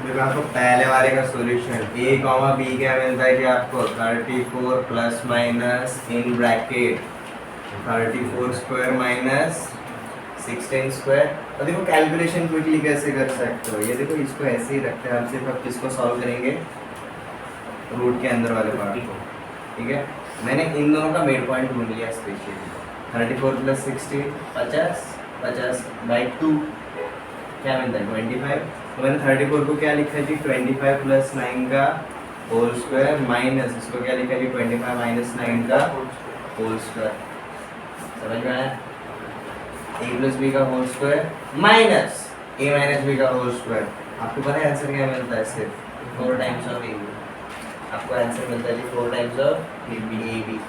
देखो आपको पहले वाले का सॉल्यूशन a कॉमा b क्या मिलता है कि आपको 34 plus minus in bracket 34 square minus 16 square. और देखो कैलकुलेशन क्विकली कैसे कर सकते हो, ये देखो इसको ऐसे ही रखते हैं, हम सिर्फ अब किसको सॉल्व करेंगे, रूट के अंदर वाले पार्ट को, ठीक है। मैंने इन दोनों का मिड पॉइंट ढूंढ लिया स्पेशली, 34 प्लस 16 50 50 बाई 2 क्या मिलता है 25। तो मैंने 34 को क्या लिखा जी 25 प्लस 9 का होल स्क्वायर माइनस इसको क्या लिखा जी 25 माइनस 9 का होल स्क्वायर। समझ में आया, a प्लस बी का whole square minus a minus B का होल स्क्वायर। आपको पता है आंसर क्या मिलता है, सिर्फ 4 टाइम्स ऑफ ab। आपको आंसर मिलता है जी 4 टाइम्स ऑफ ab।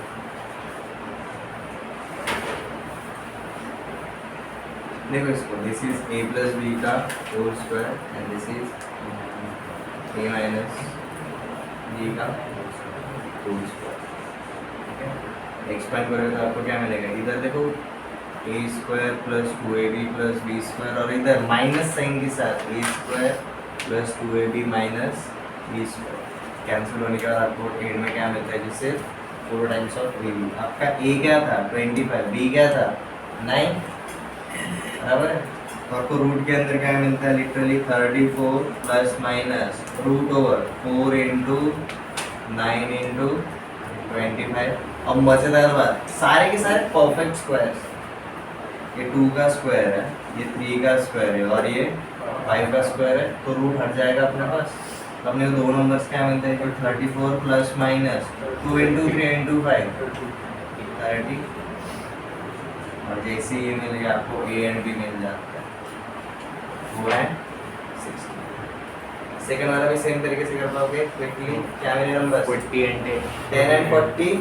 देखो इसको, this is a plus B का whole square and this is a minus B का होल स्क्वायर, ठीक है। एक्सपेंड करोगे तो आपको क्या मिलेगा, इधर देखो a square plus 2ab plus B square और इधर माइनस साइन के साथ a square plus 2ab minus B square. Cancel होने के बाद आपको एंड में क्या मिलता है, जिससे 4 टाइम्स ऑफ ab। आपका a क्या था 25, b क्या था 9, बराबर है। तो आपको रूट के अंदर क्या मिलता है, literally 34 plus minus root over 4 into 9 into 25। अब मजेदार बात, सारे के सारे परफेक्ट स्क्वायर्स, ये 2 का स्क्वायर है, ये 3 का स्क्वायर है और ये 5 का स्क्वायर है, तो रूट हट जाएगा अपने पास। तो अपने को दो नंबर्स क्या मिलते हैं, 34 प्लस माइनस 2 इंटू 3 इंटू 5 30, और जैसे ये मिल गया आपको a एंड b मिल जाता है 4 and 16। सेकंड वाला भी सेम तरीके से कर पाओगे क्विकली। क्या मिले नंबर 40 and 10 and 40।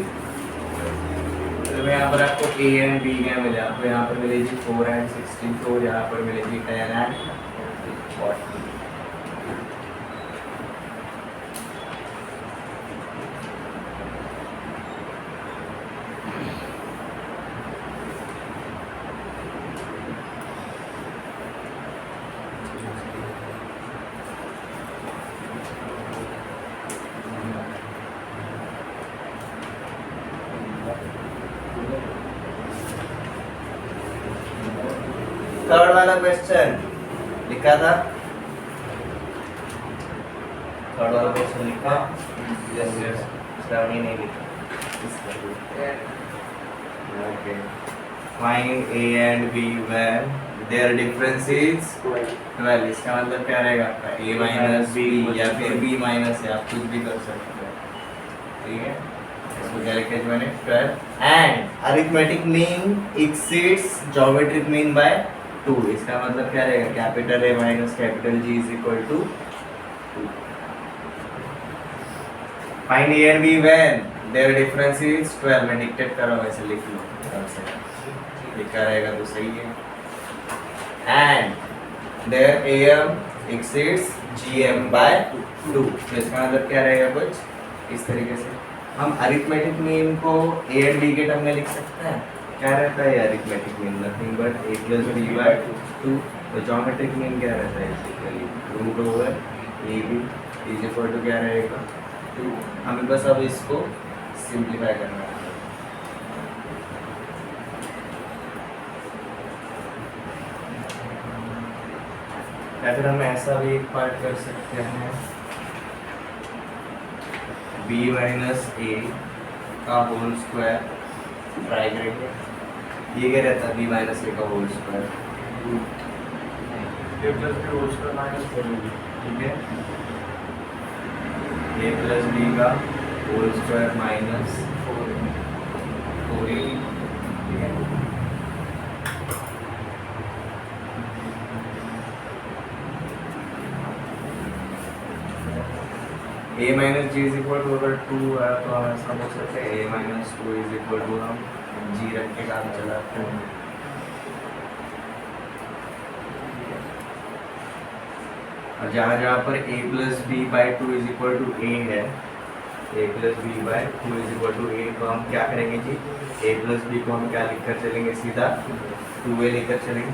तो यहाँ पर आपको a एंड b क्या मिले, आपको यहाँ पर मिलेगी 4 and 64, यहाँ पर मिलेगी 10 and 40। थर्ड वाला क्वेश्चन लिखा था, थर्ड वाला क्वेश्चन लिखा, yes. श्रावणी नहीं लिखा। Okay, find a and b when their difference is 12। इसका मतलब क्या रहेगा आपका a माइनस b या फिर b माइनस, आप कुछ भी कर सकते हो, ठीक है। इसको क्या लिखा है मैंने 12 and arithmetic mean exceeds geometric mean by 2। इसका मतलब क्या रहेगा, capital A minus capital G is equal to 2। Find A and B when their difference is 12। मैं डिक्टेट कर रहा हूँ, ऐसे लिख लो आराम से, लिखा रहेगा तो सही है। And their AM exceeds GM by 2। तो इसका मतलब क्या रहेगा, कुछ इस तरीके से। हम अरिथमेटिक मीन को A and B के टर्म में लिख सकते हैं। क्या रहता है arithmetic mean, nothing but a plus b by 2। तो ज्योमेट्रिक मीन क्या रहता है, basically root over ab is equal to क्या रहेगा 2। हमें बस अब इसको सिंप्लीफाई करना है। या फिर हम ऐसा भी एक पार्ट कर सकते हैं, b माइनस ए का होल स्क्वायर ट्राई करेंगे। ये क्या रहता है, b माइनस ए का whole square, A plus B whole square minus 4AB. ठीक है, a प्लस बी का होल स्क्वायर माइनस 4a, ठीक है। a minus G is equal to, अगर 2 है तो हम ऐसा बोल सकते हैं a minus 2 is equal to, हम g रख के काम चलाते हैं। और जहाँ जहाँ पर a plus B by two is equal to A है, a plus B by two is equal to A, तो हम क्या करेंगे जी, a प्लस बी को हम क्या लिखकर चलेंगे, सीधा 2a लेकर चलेंगे।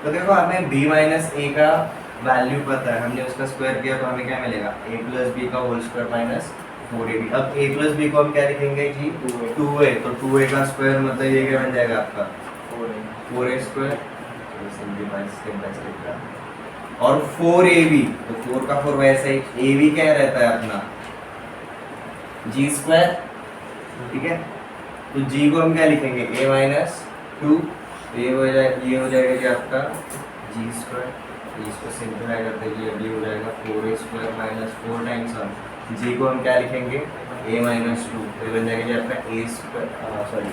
तो देखो हमें b माइनस ए का वैल्यू पता है, हमने उसका स्क्वायर किया तो हमें क्या मिलेगा, a प्लस बी का होल स्क्वायर माइनस 4ab। अब a प्लस बी को हम क्या लिखेंगे जी, 2a, तो 2a का स्क्वायर मतलब ये क्या बन जाएगा आपका 4a स्क्वायर, और 4ab, तो 4 का 4 वैसे ही, ab क्या रहता है अपना g स्क्वायर, ठीक है। तो g को हम क्या लिखेंगे, a माइनस 2, तो ये हो जाएगा कि आपका g स्क्वायर, इसको सिंप्लीफाई करते हैं, ये हो जाएगा 4a स्क्वायर माइनस 4 टाइम्स हम g को हम क्या लिखेंगे, a माइनस 2, तो ये बन जाएगा जी आपका a square, sorry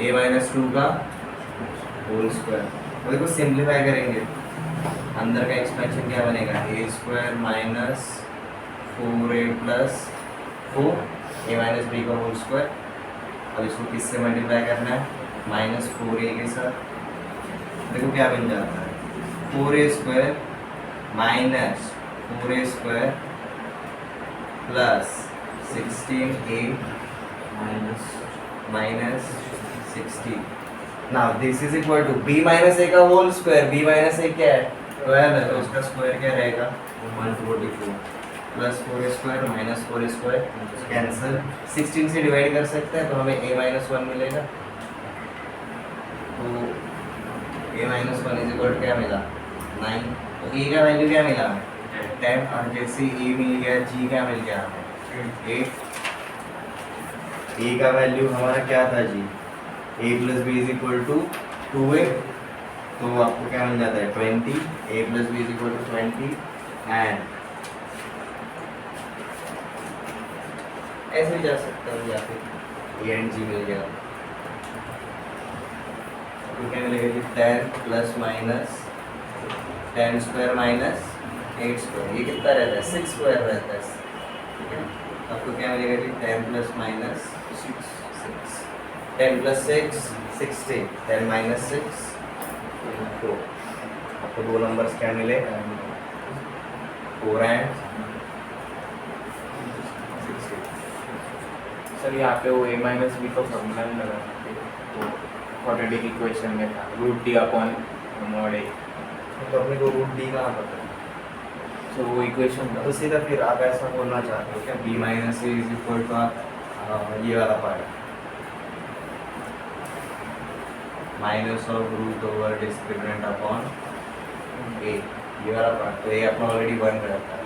a minus 2 का होल स्क्वायर। तो देखो सिंप्लीफाई करेंगे, अंदर का एक्सपेंशन क्या बनेगा, a square minus 4a plus 4, a minus B का होल स्क्वायर। अब इसको किससे मल्टीप्लाई करना है, माइनस 4a के साथ, देखो क्या बन जाता है, 4a square minus 4a square plus 16a minus 16। Now this is equal to b minus a का whole square, b minus a क्या है, 12 है, तो उसका स्क्वायर क्या रहेगा 144 plus 4 square minus 4 square cancel, 16 से डिवाइड कर सकते हैं तो हमें a माइनस 1 मिलेगा। तो a माइनस 1 इज इक्वल क्या मिला 9, तो a का वैल्यू क्या मिला हमें 10, और जैसे a मिल गया g क्या मिल गया हमें 8। a का वैल्यू हमारा क्या था जी, a plus B is equal to 2a, तो आपको क्या मिल जाता है 20, a plus B is equal to 20, and ऐसे भी जा सकता है, या फिर ए एंड जी मिल गया तो क्या मिलेगा जी 10 plus minus 10 square minus 8 square, ये कितना रहता है 6 स्क्वायर रहता है, ठीक है। आपको क्या मिलेगा जी 10 प्लस माइनस 6, 10 प्लस 6 16, 10 माइनस 6 4, आपको दो नंबर्स क्या मिले 4 एंड 16। सर यहाँ पे वो a माइनस बी का फॉर्मूला नहीं लगा, वो क्वाड्रेटिक इक्वेशन में था, रूट डी अपॉन मॉड ए, तो अपने को रूट डी कहाँ पता है, तो वो इक्वेशन था। तो सीधा फिर आप ऐसा बोलना चाहते हो क्या, b minus A is equal to आप ये वाला part minus of root over discriminant upon A, ये वाला पार्ट, तो ये अपना ऑलरेडी 1 रहता है।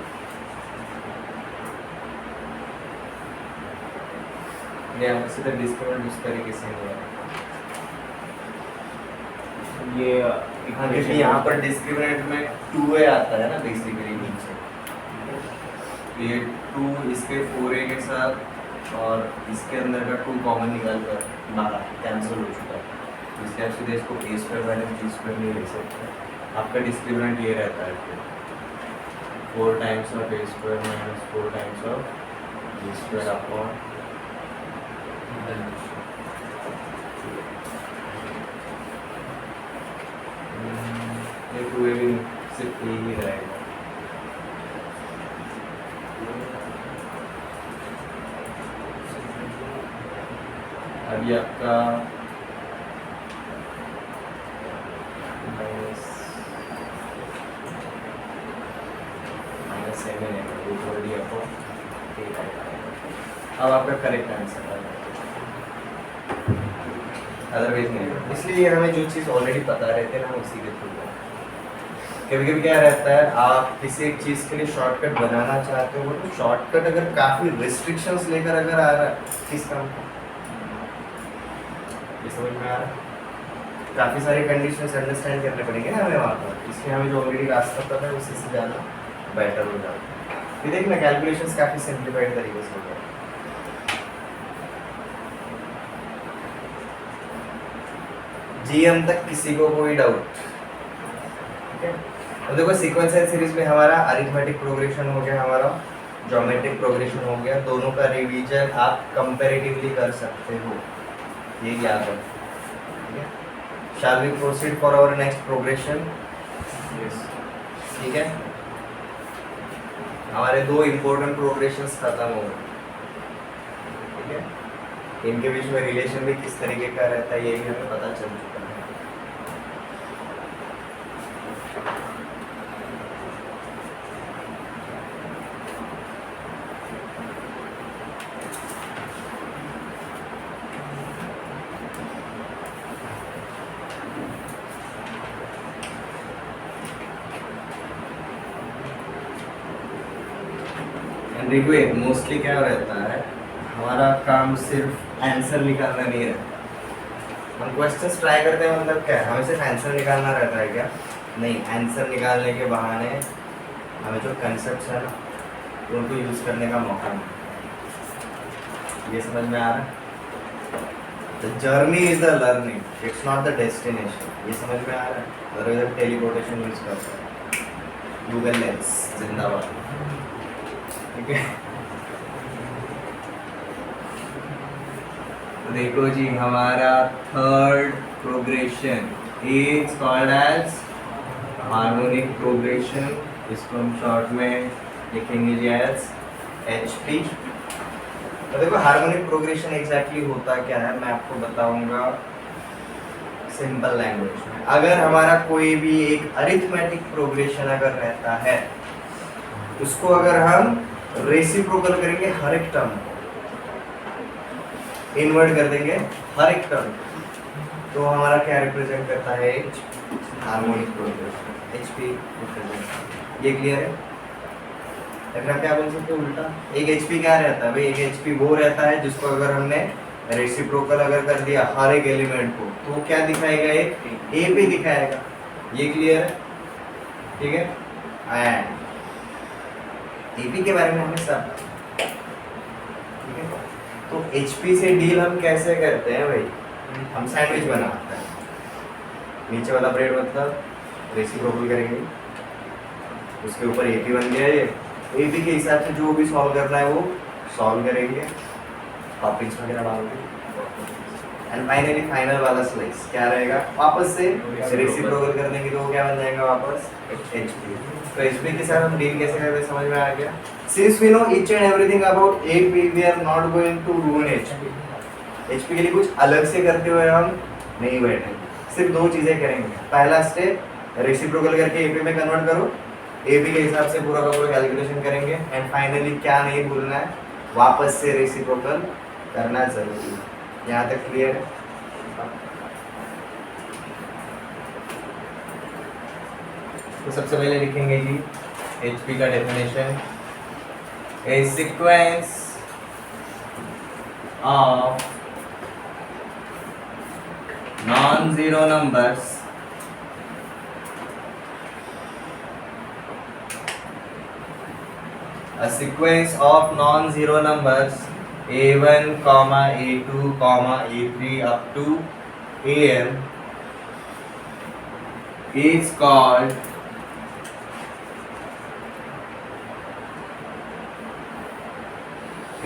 यहाँ सीधा डिस्क्रिमिनेंट उस तरीके से हुआ है, ये हाँ, क्योंकि यहाँ पर डिस्क्रिमिनेंट में 2a आता है ना बेसिकली नीचे, ये 2 इसके 4a के साथ और इसके अंदर का 2 कॉमन निकाल कर बाहर कैंसिल हो चुका है, तो इसलिए आप सीधे इसको a square minus b square नहीं लिख सकते। आपका डिस्क्रिमिनेंट ये रहता है 4 times of a square minus 4 times of b square upon ये 2a भी सिर्फ a ही रहेगा। अभी आपका -7 है, अब आपका करेक्ट आंसर है, अदरवाइज नहीं। इसलिए हमें जो चीज़ ऑलरेडी पता रहती है ना, उसी के थ्रू कभी कभी क्या रहता है, आप किसी एक चीज़ के लिए शॉर्टकट बनाना चाहते हो, तो शॉर्टकट अगर काफ़ी रिस्ट्रिक्शंस लेकर अगर आ रहा है किस काम का, ये समझ में आ रहा है? काफ़ी सारे कंडीशंस अंडरस्टैंड करने पड़ेंगे ना हमें वहाँ पर, इसलिए हमें जो ऑलरेडी रास्ता पता है उसी से ज़्यादा बेटर हो जाता है। फिर देखना कैलकुलेशंस काफ़ी सिंप्लीफाइड तरीके से हो गए। जीएम तक किसी को कोई डाउट? ठीक है, अब देखो सीक्वेंस एंड सीरीज में हमारा अरिथमेटिक प्रोग्रेशन हो गया, हमारा ज्योमेट्रिक प्रोग्रेशन हो गया, दोनों का रिवीजन आप कंपैरेटिवली कर सकते हो, ये याद रखो। ठीक है, shall we proceed for our next progression? Yes. ठीक है, हमारे दो इंपॉर्टेंट प्रोग्रेशंस खत्म हो गए। ठीक है, इनके बीच में रिलेशन भी किस तरीके का रहता है ये भी हमें पता चल चुका है। देखो मोस्टली क्या रहता है, हमारा काम सिर्फ आंसर निकालना नहीं रहता। हम क्वेश्चंस ट्राई करते हैं, मतलब क्या है, हमें सिर्फ आंसर निकालना रहता है क्या? नहीं, आंसर निकालने के बहाने हमें जो कंसेप्ट है ना उनको यूज़ करने का मौका मिलता है। ये समझ में आ रहा है? The journey is the learning, it's not the destination. ये समझ में आ रहा है? और इधर टेलीपोर्टेशन यूज़ करते हैं, गूगल लेंस जिंदाबाद। ठीक है, तो देखो जी, हमारा third progression is called as harmonic progression. इसको हम शॉर्ट में लिखेंगे जी एज HP। तो देखो हार्मोनिक प्रोग्रेशन एग्जैक्टली होता क्या है मैं आपको बताऊंगा सिंपल लैंग्वेज में। अगर हमारा कोई भी एक अरिथमेटिक प्रोग्रेशन अगर रहता है, उसको अगर हम रेसिप्रोकल करेंगे हर एक टर्म को, इन्वर्ट कर देंगे हर एक टर्म, तो हमारा क्या रिप्रेजेंट करता है? Harmonic progression, HP represent. ये क्लियर है? अगर क्या बोल सकते हो उल्टा, एक HP क्या रहता है भाई? एक HP वो रहता है जिसको अगर हमने रेसिप्रोकल अगर कर दिया हर एक एलिमेंट को, तो वो क्या दिखाएगा? एक AP दिखाएगा। ये क्लियर है? ठीक है, एंड AP के बारे में हमें सब, ठीक है। तो HP से डील हम कैसे करते हैं भाई? हम सैंडविच बनाते हैं, नीचे वाला ब्रेड मतलब रेसिप्रोकल करेंगे, उसके ऊपर AP बन गया। ये AP के हिसाब से जो भी सॉल्व करना है वो सॉल्व करेंगे, टॉपिक्स वगैरह डाल के, एंड फाइनली फाइनल वाला स्लाइस क्या रहेगा? वापस से रेसिप्रोकल कर देंगे तो वो क्या बन जाएगा? वापस HP। तो HP के साथ हम डील कैसे करते हैं समझ में आ गया? Since we know each and everything about AP, we are not going to ruin HP। HP के लिए कुछ अलग से करते हुए हम नहीं बैठेंगे, सिर्फ दो चीजें करेंगे। पहला स्टेप रेसिप्रोकल करके AP में कन्वर्ट करो, AP के हिसाब से पूरा का पूरा कैलकुलेशन करेंगे, एंड फाइनली क्या नहीं भूलना है? वापस से रेसिप्रोकल करना जरूरी है। यहाँ तक क्लियर है? तो सबसे पहले लिखेंगे जी HP का definition, a sequence of non-zero numbers a sequence of non-zero numbers a1 comma a2 comma a3 up to am is called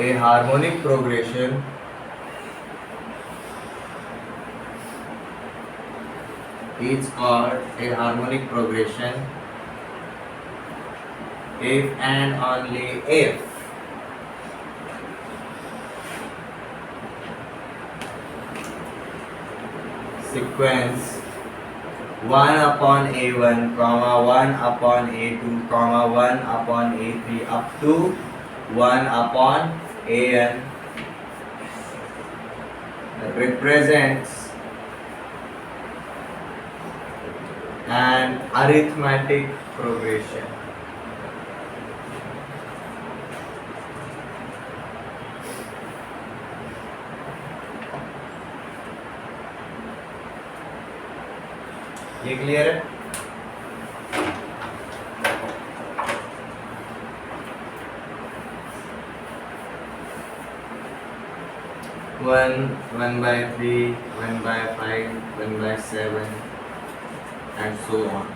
a harmonic progression is called a harmonic progression if and only if sequence 1 upon a1 comma 1 upon a2 comma 1 upon a3 up to 1 upon an represents and arithmetic progression. ये clear है? One by 3, 1/5, 1/7 and so on.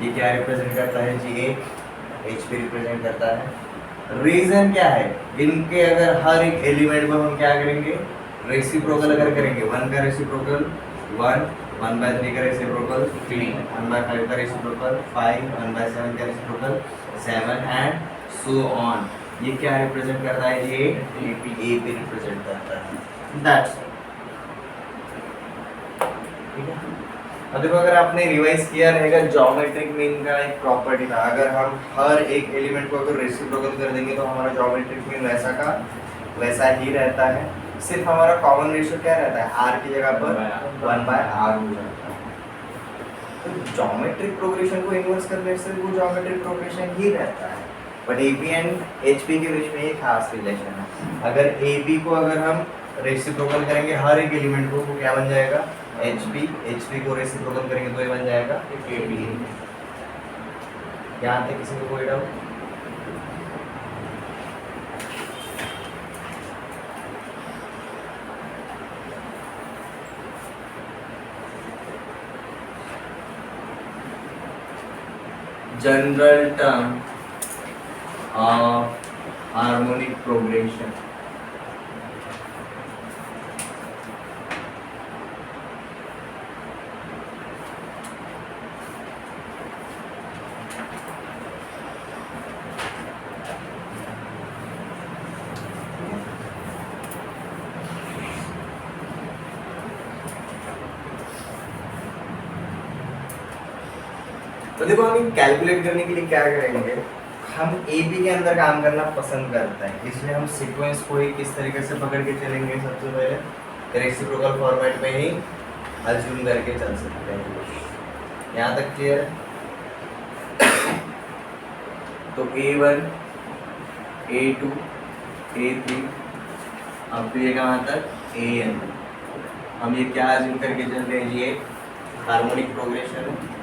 ये क्या represent करता है जी? एक HP represent करता है। Reason क्या है? इनके अगर हर एक एलिमेंट को हम क्या करेंगे? रेसिप्रोकल अगर करेंगे, 1 का रेसिप्रोकल 1, 1/3 का रेसिप्रोकल 3, 1/5 का रेसिप्रोकल 5, 1/7 का रेसिप्रोकल 7 एंड सो ऑन। ये क्या रिप्रेजेंट करता है? ये AP रिप्रेजेंट करता है। दैट्स ठीक है। अब देखो, अगर आपने रिवाइज किया रहेगा, ज्योमेट्रिक मीन का एक प्रॉपर्टी था, अगर हम हर एक एलिमेंट को अगर रेसिप्रोकल कर देंगे तो हमारा ज्योमेट्रिक मीन वैसा का वैसा ही रहता है। सिर्फ हमारा कॉमन रेशियो क्या रहता है? R की जगह पर 1/R हो जाता है। तो ज्योमेट्रिक प्रोग्रेशन को इन्वर्स करने से वो ज्योमेट्रिक प्रोग्रेशन ही रहता है। बट AP एंड HP के बीच में एक खास रिलेशन है। अगर AP को अगर हम रेसिप्रोकल करेंगे हर एक एलिमेंट को, तो क्या बन जाएगा? HP को रेसिप्रोकल करेंगे तो ये बन जाएगा AP। यहाँ तक किसी को कोई doubt? General term of harmonic progression. तो देखो, हम कैलकुलेट करने के लिए क्या करेंगे? हम AP के अंदर काम करना पसंद करते हैं, इसलिए हम सीक्वेंस को ही किस तरीके से पकड़ के चलेंगे? सबसे पहले रेसिप्रोकल फॉर्मेट में ही अज्यूम करके चल सकते हैं। यहाँ तक क्लियर है? तो A1, A2, A3 अब तो ये कहाँ तक? AN। हम ये क्या अज्यूम करके चल रहे हैं? ये हार्मोनिक प्रोग्रेशन है।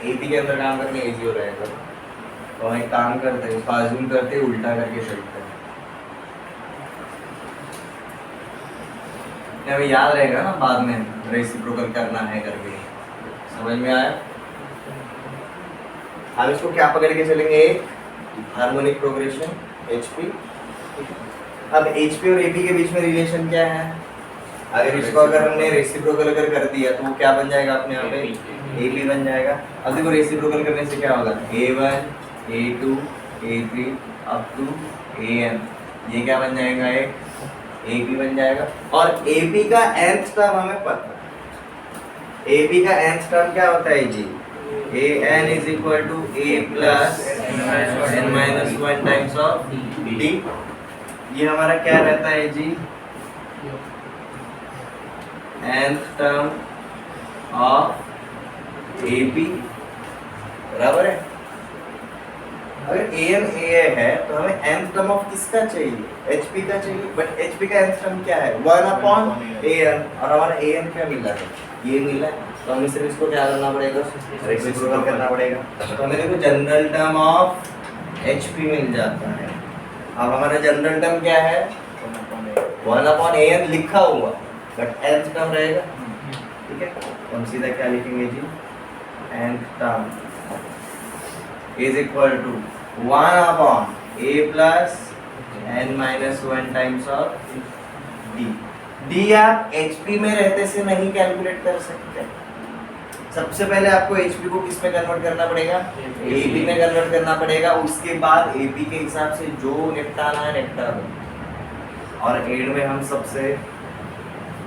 AP के अंदर काम करने इजी हो रहेगा, तो हम एक काम करते हैं, उसका अज्यूम करते हैं, उल्टा करके चलते हैं। हमें याद रहेगा ना बाद में रेसिप्रोकल करना है करके। समझ में आया? हम इसको क्या पकड़ के चलेंगे? एक हार्मोनिक प्रोग्रेशन HP। अब HP और AP के बीच में रिलेशन क्या है? अगर इसको अगर हमने रेसिप्रोकल अगर कर दिया तो वो क्या बन जाएगा अपने आप में? AP बन जाएगा। अब देखो, रेसिप्रोकल करने से क्या होगा? A1, A2, A3 up to AN, ये क्या बन जाएगा? एक AP बन जाएगा। और AP का nth टर्म हमें पता है। AP का nth टर्म क्या होता है जी? AN is equal to A plus n minus 1 times of D। ये हमारा क्या रहता है जी? nth टर्म ऑफ AP, बराबर है। अगर AN AA है तो हमें nth टर्म ऑफ किसका चाहिए? HP का चाहिए। बट HP का nth टर्म क्या है? 1/AN, और हमारा AN क्या मिला है? ये मिला है। तो हमें सिर्फ इसको क्या करना पड़ेगा? रेसिप्रोकल करना पड़ेगा। तो हमें देखो जनरल टर्म ऑफ HP मिल जाता है। अब हमारा जनरल टर्म क्या है? 1/AN लिखा हुआ, बट nth टर्म रहेगा। ठीक है, तो हम सीधा क्या लिखेंगे जी? nth term is equal to 1/A plus n minus 1 times of D। D आप HP में रहते से नहीं कैलकुलेट कर सकते। सबसे पहले आपको HP को किस में कन्वर्ट करना पड़ेगा? AP में कन्वर्ट करना पड़ेगा। उसके बाद AP के हिसाब से जो निपटाना है निपटा दो। और एंड में हम सबसे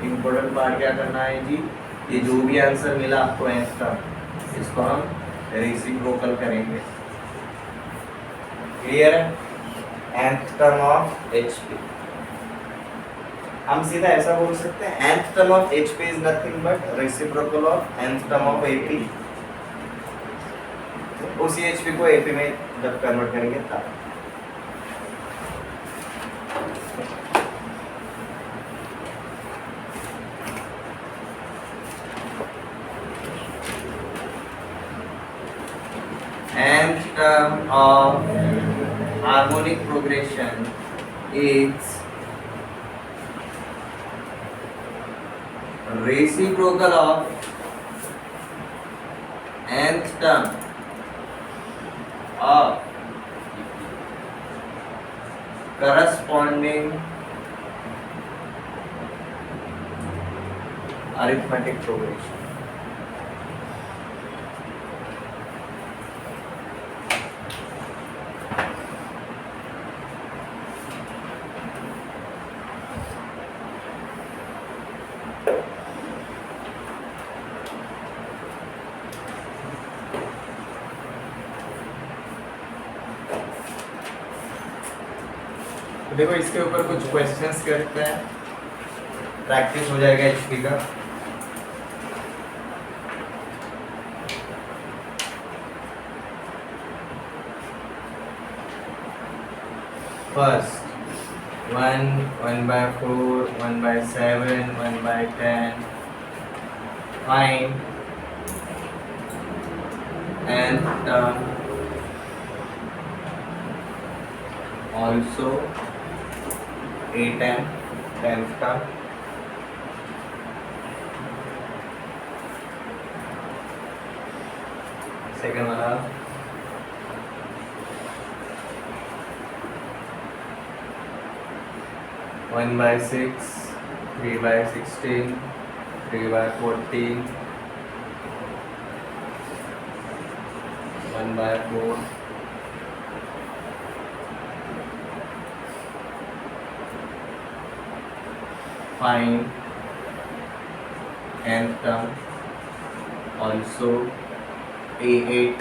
इम्पोर्टेंट पार्ट क्या करना है जी? ये जो भी आंसर मिला आपको nth टर्म, इसको हम रेसिप्रोकल करेंगे। क्लियर है? nth term of HP। हम सीधा ऐसा बोल सकते हैं nth term of HP is nothing but reciprocal of nth term of AP। उसी HP को AP में जब कन्वर्ट करेंगे तब। Nth term of harmonic progression is reciprocal of nth term of corresponding arithmetic progression। देखो इसके ऊपर कुछ क्वेश्चंस करते हैं, प्रैक्टिस हो जाएगा HP का। First 1, 1/4, 1/7, 1/10 find nth term also 8 and 10th term। Second वाला 1/6, 3/16, 3/14, 1/4, find nth term also A8।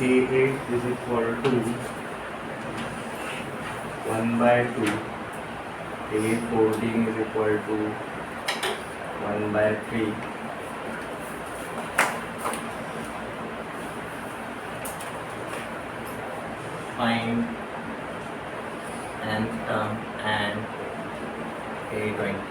A8 is equal to 1/2, A14 is equal to 1/3, find nth term and A20।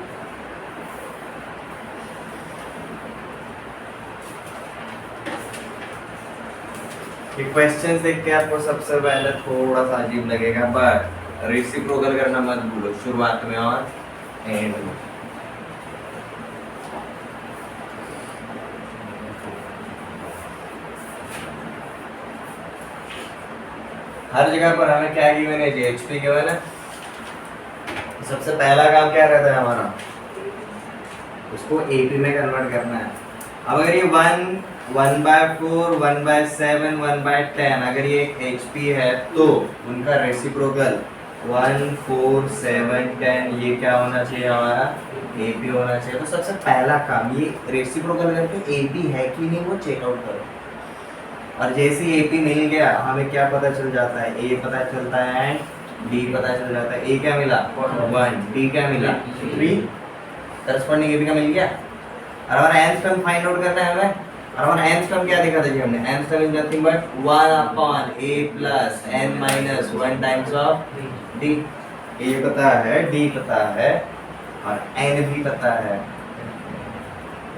ये क्वेश्चंस देख के आपको सबसे पहले थोड़ा सा अजीब लगेगा, बट रेसिप्रोकल करना मत भूलो शुरुआत में और एंड में। हर जगह पर हमें क्या गिवन है, HP गिवन है। सबसे पहला काम क्या रहता है हमारा, उसको AP में कन्वर्ट करना है। अब अगर ये 1/4, 1/7, 1/10 अगर ये HP है तो उनका रेसिप्रोकल 1, 4, 7, 10 ये क्या होना चाहिए हमारा AP होना चाहिए। तो सबसे पहला काम ये रेसिप्रोकल करके AP है कि नहीं वो चेकआउट करो। और जैसे ही AP मिल गया हमें क्या पता चल जाता है, A पता चलता है एंड D पता चल जाता है। A क्या मिला 1, D क्या मिला 3, करस्पॉन्डिंग AP का मिल गया। और हमारा nth टर्म फाइंड आउट करना है हमें। और हमारा nth टर्म क्या देखा था जी हमने, nth term is nothing but 1/A plus n minus 1 times of D। A पता है, D पता है और n भी पता है।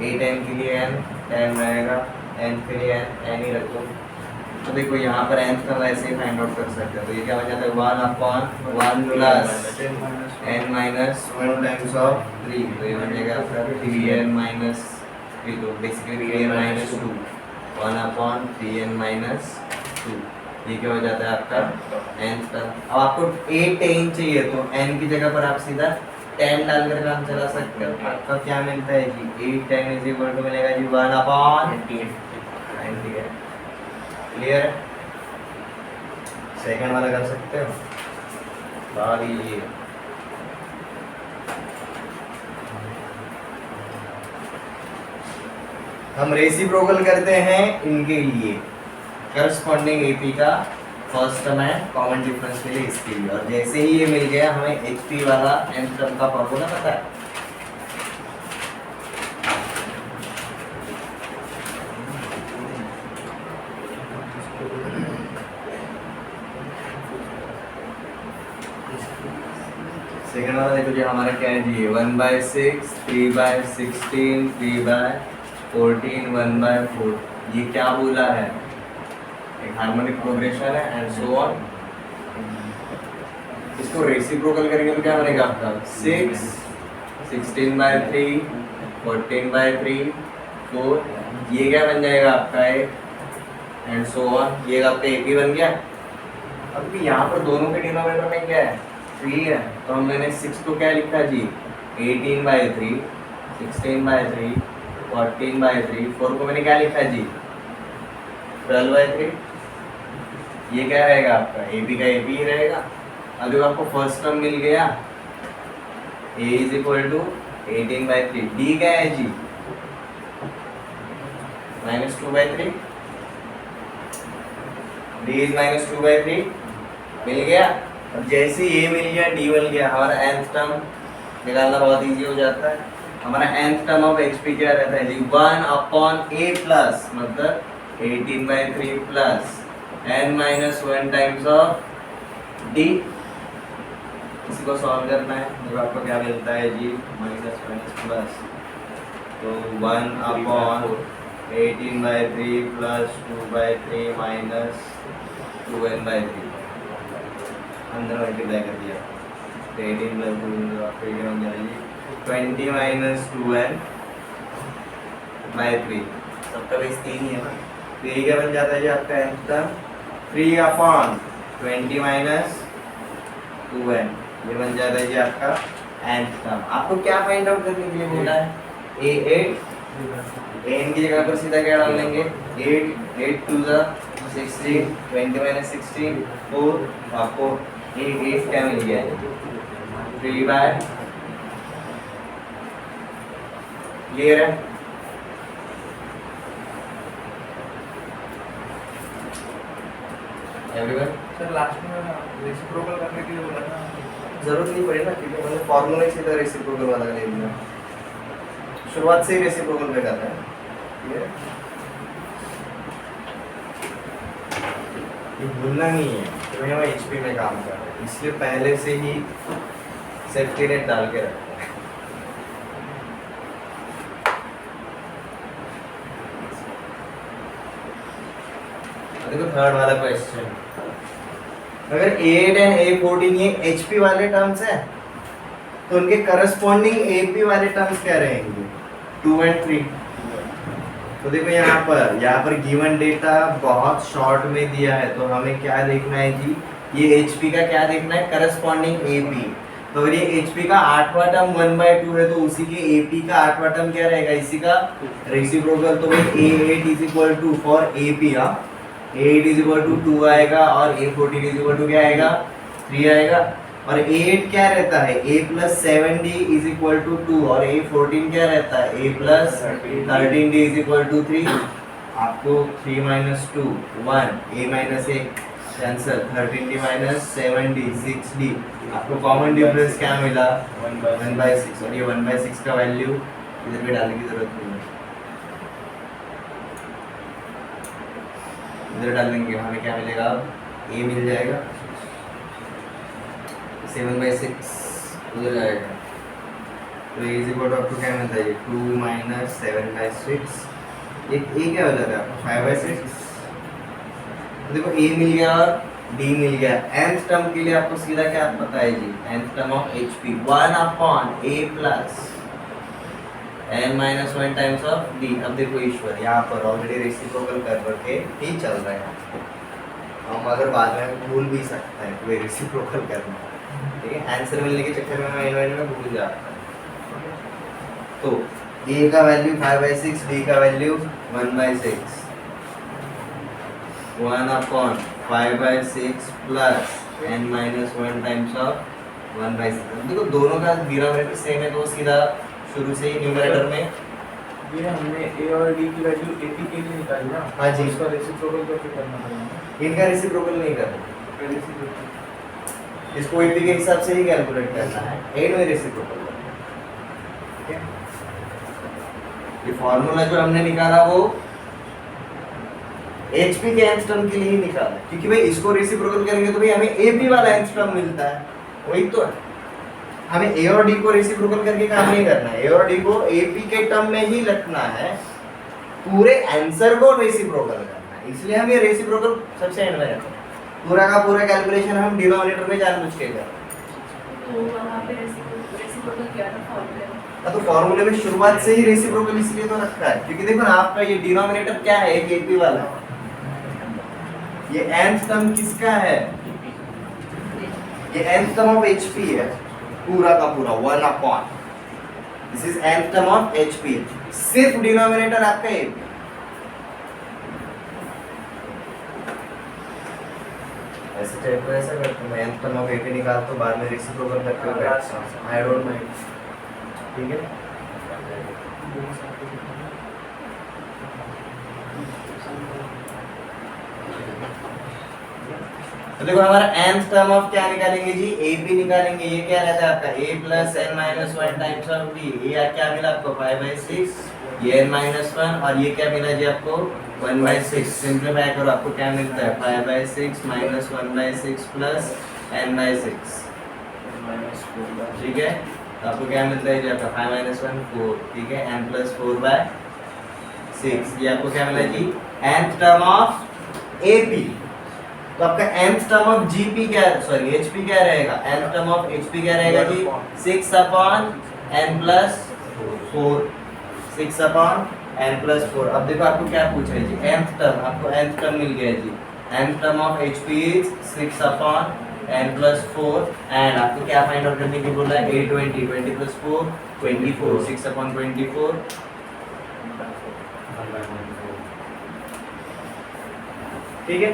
8n के लिए n 10 रहेगा, n के लिए n ही रखो। तो देखो यहाँ पर nth टर्म ऐसे ही फाइंड आउट कर सकते हैं। तो ये क्या बन जाता है 1/1 plus n minus 1 times of 3। तो ये बन जाएगा फिर 3n माइनस 3, तो basically 3n minus 2, 1/3n minus 2। ये क्या हो जाता है आपका nth टर्म। अब आपको 8n चाहिए तो n की जगह पर आप सीधा 10 डालकर काम चला सकते हो। आपका क्या मिलता है जी 8n इज इक्वल टू मिलेगा जी 1/98। क्लियर। सेकंड वाला कर सकते हो, लगा दीजिए। हम रेसिप्रोकल करते हैं इनके लिए, करस्पॉन्डिंग एपी का फर्स्ट टर्म है कॉमन डिफरेंस के लिए इसके लिए, और जैसे ही ये मिल गया हमें एचपी वाला nth टर्म का फॉर्मूला पता है। सेकंड वाला देखो जी, हमारा क्या है जी, 1/6, 3/16, 3/14, 1/4। ये क्या बोला है, एक हार्मोनिक प्रोग्रेशन है एंड सो ऑन। इसको रेसिप्रोकल करेंगे तो क्या बनेगा आपका 6, 16/3, 14/3, 4। ये क्या बन जाएगा आपका एंड सो ऑन। ये आपका एपी बन गया। अब यहाँ पर दोनों के डिनोमिनेटर में क्या है, 3 है, तो हम मैंने 6 को क्या लिखा जी, 18/3, 16/3, 14/3, 4 को मैंने क्या लिखा जी, 12/3। ये क्या रहेगा आपका, एपी का एपी ही रहेगा। अब जब आपको फर्स्ट टर्म मिल गया a is equal to 18/3, D क्या है जी, -2/3, d इज -2/3 मिल गया। अब जैसे ये मिल गया, डी मिल गया, हमारा nth टर्म निकालना बहुत इजी हो जाता है। हमारा nth टर्म ऑफ hp क्या रहता है जी, 1/a प्लस मतलब 18/3 plus n-1 times of d। इसी को सॉल्व करना है, जब आपको क्या मिलता है जी, -1 प्लस, तो 1/18/3 प्लस 2/3 माइनस 2n/3 अंदर मल्टीप्लाई कर दिया, 18 प्लस 2 आपको ये बन जाएगी 20 माइनस 2n/3। सबका बेस 3 ही है ना, तो ये क्या बन जाता है जी आपका nth टर्म, 3/20 माइनस 2n। ये बन जाता है जी आपका nth टर्म। आपको क्या फाइंड आउट करने के लिए बोला है, a8, an की जगह पर सीधा क्या डाल देंगे, 8 2 16, 20 माइनस 16 4, आपको a8 क्या मिल गया, 3/, क्लियर है। एवरीवन सर लास्ट में रेसिप्रोकल करने के लिए बोला था, जरूरत नहीं पड़ी ना, क्योंकि मैंने फॉर्मूला ही सीधा रेसिप्रोकल वाला ले लिया, शुरुआत से ही रेसिप्रोकल पे करता है। ये भूलना नहीं है कि भाई हम एचपी में काम कर रहे हैं, इसलिए पहले से ही सेफ्टी नेट डाल के रखते हैं। देखो थर्ड वाला क्वेश्चन, अगर 8 एंड A14 ये HP वाले टर्म्स हैं तो उनके करस्पॉन्डिंग AP वाले टर्म्स क्या रहेंगे, 2 एंड 3। तो देखो यहाँ पर गिवन डेटा बहुत शॉर्ट में दिया है, तो हमें क्या देखना है जी, ये HP का क्या देखना है, करस्पॉन्डिंग AP। तो अगर ये HP का 8वां टर्म 1/2 है तो उसी के AP का 8वां टर्म क्या रहेगा, इसी का रेसिप्रोकल। तो भाई A8 is equal to for AP, A8 is equal to 2 आएगा और A14 इज इक्वल टू क्या आएगा, 3 आएगा। और A8 क्या रहता है, A plus 7D is equal to 2, और A14 क्या रहता है, A plus 13D is equal to 3। आपको 3 minus 2 1, A minus 1 cancel, 13D minus 7D 6D। आपको कॉमन डिफरेंस क्या मिला, 1/6, और ये 1/6 का वैल्यू इधर पे डालने की जरूरत नहीं है, इधर डाल देंगे, हमें क्या मिलेगा, A मिल जाएगा, 7/6 उधर जाएगा, तो A इज इक्वल टू आपको क्या मिलता है, 2 माइनस 7/6। ये A क्या हो जाता है आपको, 5/6। तो देखो A मिल गया और D मिल गया। nth टर्म के लिए आपको सीधा क्या पता है जी, nth term of HP 1/A plus n-1 times of D। अब देखो ईश्वर यहाँ पर ऑलरेडी रेसिप्रोकल करके ही चल रहे हैं, हम अगर बाद में भूल भी सकते हैं कि रेसिप्रोकल करना है, ठीक है, आंसर मिलने के चक्कर में मैं इन्वाइट में भूल जाता हूँ। तो A का वैल्यू 5/6, D का value 1/6, 1/5 5/6 plus n minus 1 times of 1/6। देखो दोनों का डिनोमिनेटर सेम है तो सीधा शुरू से ही न्यूमरेटर में ये हमने a और d की वैल्यू AP के लिए निकाली ना। हाँ जी। उसका रेसिप्रोकल कैसे करना पड़ेगा? इनका रेसिप्रोकल नहीं करना, इसको AP के हिसाब से ही कैलकुलेट करना है, एड में रेसिप्रोकल करना है। ठीक है, ये फॉर्मूला जो हमने निकाला वो HP के nth टर्म के लिए ही निकाला है, क्योंकि भाई इसको रेसिप्रोकल करेंगे तो भाई हमें AP वाला nth टर्म मिलता है, वही तो है। हमें A और D को रेसिप्रोकल करके काम नहीं करना है, A और D को AP के टर्म में ही रखना है, पूरे आंसर को रेसिप्रोकल करना है, इसलिए हम ये रेसिप्रोकल सबसे एंड में रखते हैं। पूरा का पूरा कैलकुलेशन हम डिनोमिनेटर में जानबूझ के करते हैं। तो वहाँ पे रेसिप्रोकल क्या था फॉर्मूले में? तो फॉर्मूले में शुरुआत से ही रेसिप्रोकल इसलिए तो रखा है क्योंकि देखो ना आपका ये डिनोमिनेटर क्या है, एक AP वाला है, ये nth टर्म किसका है, ये nth टर्म ऑफ HP है, पूरा का पूरा 1 upon, this is nth term of HP, सिर्फ डिनोमिनेटर आपका AP। ऐसे टाइप को ऐसा करते हैं, nth टर्म ऑफ AP निकाल तो बाद में रेसिप्रोकल करके हो गया, आई डोंट माइंड। ठीक है, तो देखो हमारा nth टर्म ऑफ क्या निकालेंगे जी, AP निकालेंगे। ये क्या रहता है आपका a plus n minus 1 times of d, ये क्या मिला आपको 5/6, ये n माइनस 1 और ये क्या मिला जी आपको 1/6। सिंपलीफाई करो आपको क्या मिलता है 5/6 माइनस 1/6 प्लस n/6, ठीक है। तो आपको क्या मिलता है जी आपका 5 माइनस 1 4, ठीक है, n प्लस 4/6। ये आपको क्या मिला जी nth टर्म ऑफ AP। तो आपका nth टर्म ऑफ GP क्या, सॉरी HP क्या रहेगा, nth टर्म ऑफ HP क्या रहेगा जी 6 upon n plus 4, 6 upon n plus 4। अब देखो आपको क्या पूछ रहे जी nth टर्म, आपको nth टर्म मिल गया जी, nth term of HP is 6 upon n plus 4 and आपको क्या फाइंड आउट करने की बोला है 820, 20 प्लस 4 24, 6 अपॉन 24, ठीक है।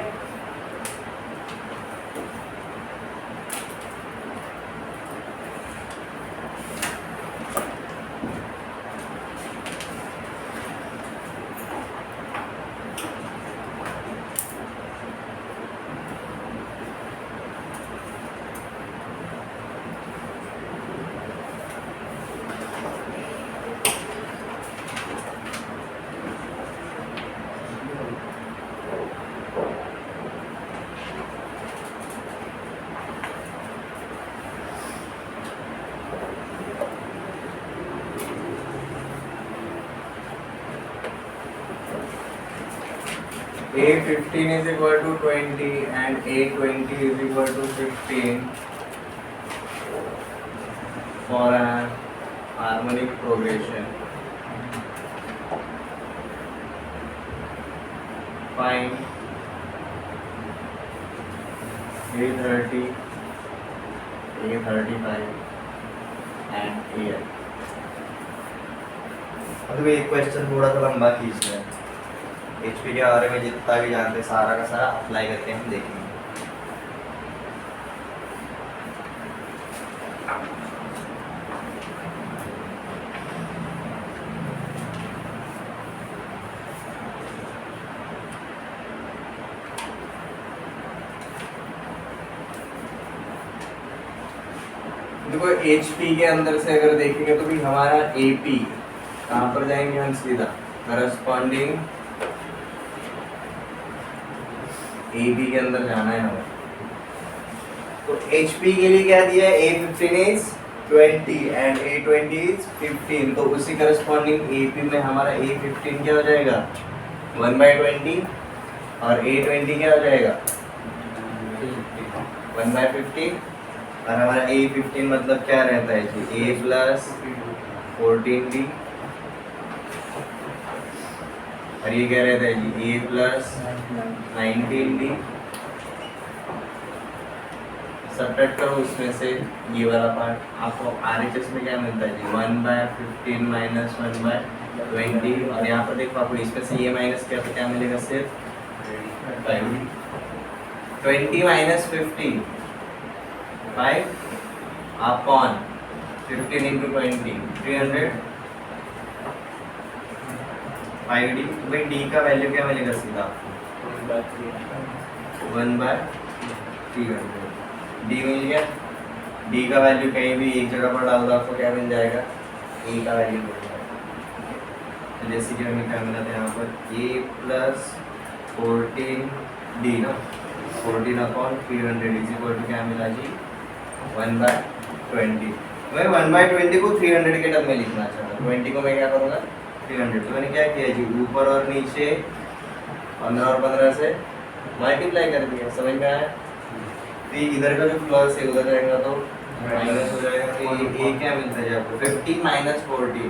A15 is equal to 20 and A20 is equal to 15 for an harmonic progression. Find A30, A35 and AL. अब एक क्वेश्चन थोड़ा सा लंबा खींच रहे हैं, HP के बारे में जितना भी जानते सारा का सारा अप्लाई करके हम देखेंगे। देखो HP के अंदर से अगर देखेंगे तो भी हमारा AP कहाँ पर जाएंगे हम सीधा करस्पॉन्डिंग AB के अंदर जाना है हमें। तो HP के लिए क्या दिया है A15 is 20 and A20 is 15, तो उसी करस्पॉन्डिंग AP में हमारा A15 क्या हो जाएगा 1/20 और A20 क्या हो जाएगा 1/50 और हमारा A15 मतलब क्या रहता है जी A प्लस 14D और ये क्या रहता है जी A प्लस 19D। सब्ट्रैक्ट करो उसमें से ये वाला पार्ट, आपको RHS में क्या मिलता है जी 1/15 माइनस 1/20 और यहाँ पर देखो आपको इसमें से ये माइनस किया तो क्या मिलेगा सिर्फ 5D। 20 minus 50 5 upon 15 into 20 300 5d। तो भाई d का वैल्यू क्या मिलेगा सीधा आपको 1/300। d मिल गया। d का वैल्यू कहीं भी एक जगह पर डाल दो आपको क्या मिल जाएगा a का वैल्यू मिल जाएगा। तो जैसे कि हमें क्या मिला था यहाँ पर a प्लस 14d ना 14 अपॉन 300 इज इक्वल टू क्या मिला जी 1/20। मैं 1/20 को 300 के टर्म में लिखना चाहता हूँ। 20 को मैं क्या करूँगा 300। तो मैंने क्या किया जी ऊपर और नीचे 15 और 15 से मल्टीप्लाई कर दिया। समझ में आया। तो ये इधर का जो प्लस है उधर जाएगा तो माइनस हो जाएगा। तो ये क्या मिलता है जी आपको 50 माइनस 40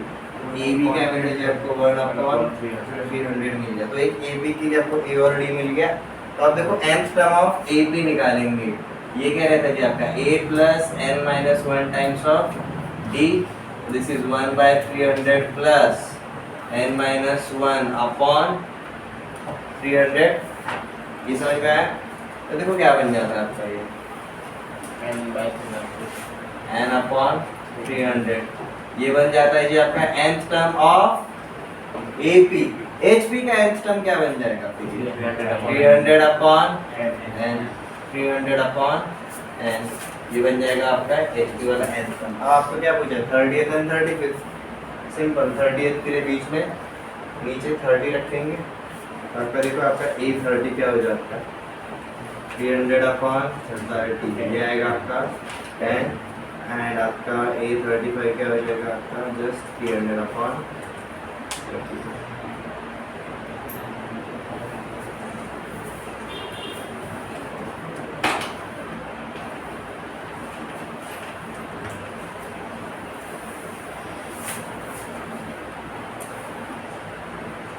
ए बी क्या मिल जाए आपको 1/300 मिल गया। तो एक ए बी के लिए आपको ए और डी मिल गया। तो अब देखो nth term of A B निकालेंगे। ये क्या रहता है जी आपका a plus n minus 1 times of d। This is 1/300 plus n minus 1 upon 300। ये समझ में आया। तो देखो क्या बन जाता है आपका ये n अपॉन 300। ये बन जाता है जी आपका nth term of AP। HP का nth टर्म क्या बन जाएगा 300 अपॉन n 300 अपॉन n। ये बन जाएगा आपका HP वाला nth टर्म। अब आपको क्या पूछा 30th and 35th। Simple 30th के लिए बीच में नीचे 30 रखेंगे। आपका देखो आपका A30 क्या हो जाता है 300 अपॉन 30। ये आएगा आपका 10 एंड आपका A35 क्या हो जाएगा आपका जस्ट 300 अपॉन 30।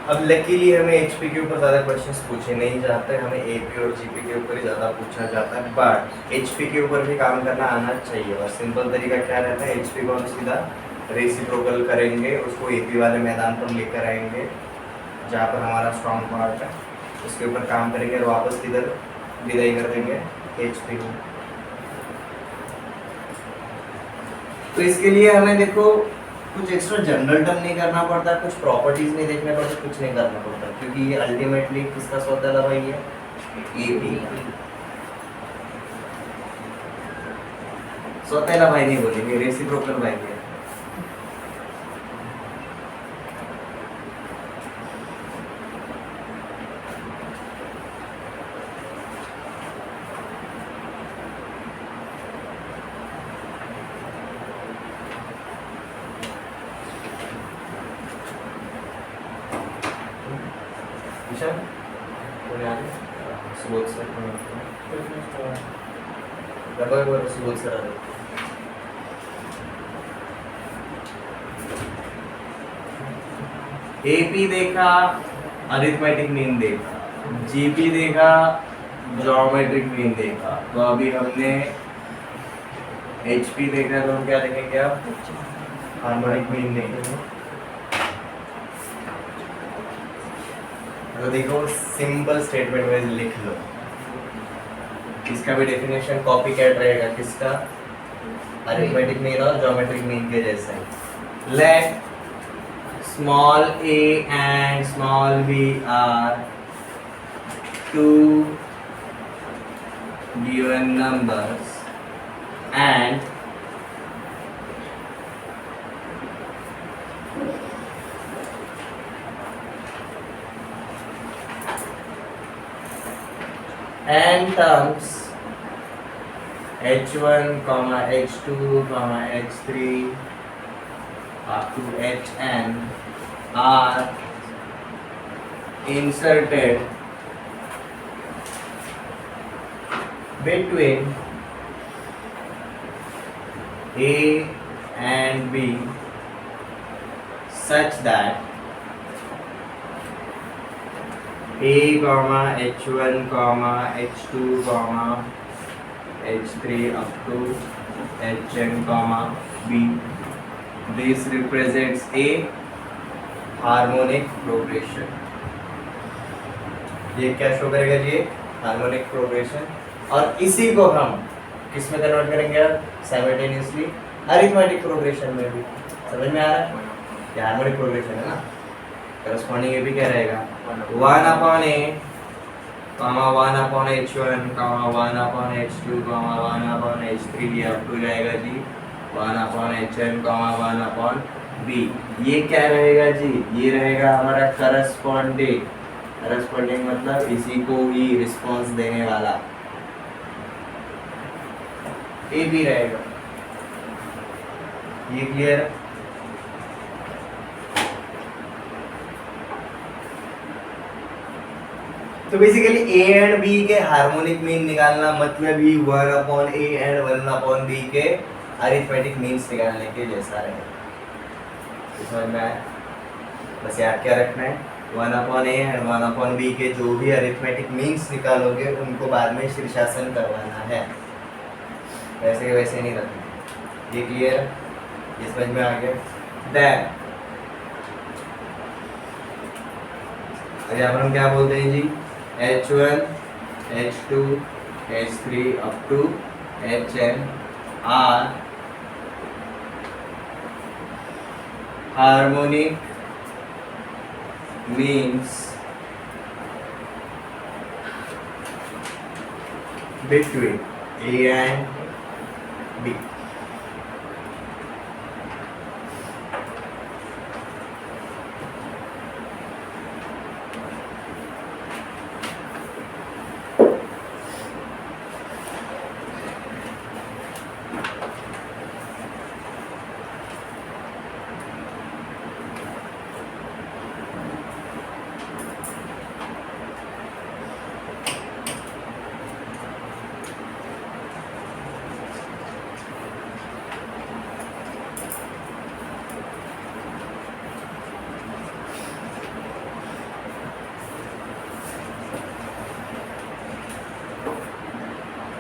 अब लकीली हमें एचपी के ऊपर ज़्यादा क्वेश्चंस पूछे नहीं जाते। हमें एपी और जीपी के ऊपर ही ज़्यादा पूछा जाता है। बट एचपी के ऊपर भी काम करना आना चाहिए। और सिंपल तरीका क्या रहता है एचपी को हम सीधा रेसिप्रोकल करेंगे उसको एपी वाले मैदान पर लेकर आएंगे जहाँ पर हमारा स्ट्रॉन्ग पार्ट है। उसके ऊपर काम करेंगे और वापस इधर विदाई कर देंगे एचपी को। तो इसके लिए हमें देखो कुछ एक्स्ट्रा जनरल टर्म नहीं करना पड़ता, कुछ प्रॉपर्टीज नहीं देखने पड़ते, कुछ नहीं करना पड़ता क्योंकि ये अल्टीमेटली किसका सौदा भाई है एपी। सौतेला भाई नहीं बोलेंगे रेसिप्रोकल भाई है। एपी देखा अरिथमेटिक मीन देखा, जीपी देखा ज्योमेट्रिक मीन देखा। तो अभी हमने एचपी देखा तो हम क्या देखेंगे अब हार्मोनिक मीन देखेंगे। तो देखो सिंपल स्टेटमेंट में लिख लो। इसका भी डेफिनेशन कॉपी कैट रहेगा किसका अरिथमेटिक मीन और ज्योमेट्रिक मीन के जैसा ही। Let small a and small b are two given numbers and terms h1, h2, h3 up to hn are inserted between A and B such that A, H1, H2, H3 up to Hn, B. This represents a harmonic progression. ये क्या show करेगा जी harmonic progression, और इसी को हम किस में convert करेंगे अब साइमल्टेनियसली अरिथमेटिक प्रोग्रेशन में भी। समझ में आ रहा है? ये हार्मोनिक प्रोग्रेशन है ना। करस्पॉन्डिंग ये भी क्या रहेगा 1/a, 1/h1, 1/h2, 1/h3, ये अप टू जाएगा जी 1/hn, 1/b। ये क्या रहेगा जी? ये रहेगा हमारा करस्पॉन्डिंग। करस्पॉन्डिंग मतलब इसी को ही रिस्पॉन्स देने वाला ए भी रहेगा। ये क्लियर है? तो बेसिकली ए एंड बी के हार्मोनिक मीन निकालना मतलब ही 1/a एंड 1/b के अरिथमेटिक मीन्स निकालने के जैसा रहेगा। समझ में आया? बस याद क्या रखना है, 1/a एंड 1/b के जो भी अरिथमेटिक मीन्स निकालोगे उनको बाद में शीर्षासन करवाना है, वैसे के वैसे नहीं रखना। ये क्लियर है? ये समझ में आ गया? देन यहाँ पर हम क्या बोलते हैं जी? H1, H2, H3 up to Hn are harmonic means between A and B.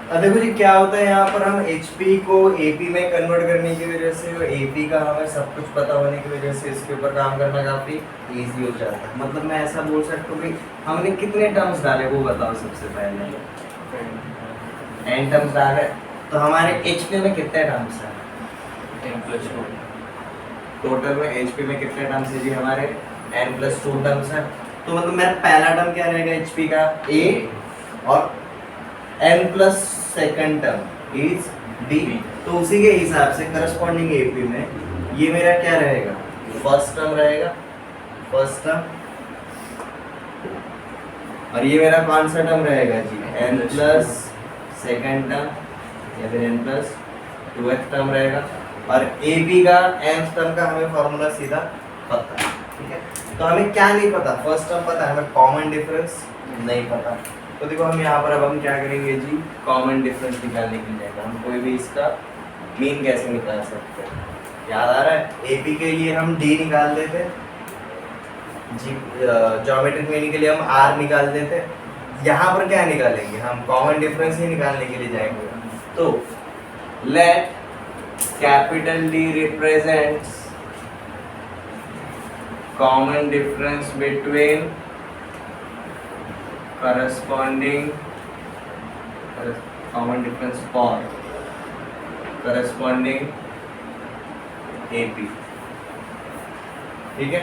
अब देखो जी क्या होता है, यहाँ पर हम HP को AP में कन्वर्ट करने की वजह से और AP का हमें सब कुछ पता होने की वजह से इसके ऊपर काम करना काफी इजी हो जाता है। मतलब मैं ऐसा बोल सकता हूँ कि हमने कितने टर्म्स डाले वो बताओ सबसे पहले। n टर्म्स डाले तो हमारे HP में कितने टर्म्स हैं? n+2। टोटल में HP में कितने टर्म्स है जी? हमारे n+2 टर्म्स हैं। तो मतलब मेरा पहला टर्म क्या रहेगा HP का? A, और n plus second term is B। तो उसी के हिसाब से करस्पॉन्डिंग AP में ये मेरा क्या रहेगा? फर्स्ट टर्म रहेगा, फर्स्ट टर्म, और ये मेरा कौन सा टर्म रहेगा जी? n प्लस सेकंड टर्म या फिर n प्लस टूथ टर्म रहेगा। और AB का nth टर्म का हमें फॉर्मूला सीधा पता है, ठीक है? तो हमें क्या नहीं पता? फर्स्ट टर्म पता है, हमें कॉमन डिफरेंस नहीं पता। तो देखो हम यहाँ पर अब हम क्या करेंगे जी? कॉमन डिफरेंस निकालने के लिए हम कोई भी इसका मीन कैसे निकाल सकते हैं? याद आ रहा है? AP के लिए हम D निकाल देते, जी ज्योमेट्रिक मीन के लिए हम R निकाल देते। यहाँ पर क्या निकालेंगे? हम कॉमन डिफरेंस ही निकालने के लिए जाएंगे। तो let capital D represents common difference between corresponding common difference for corresponding AP, ठीक है?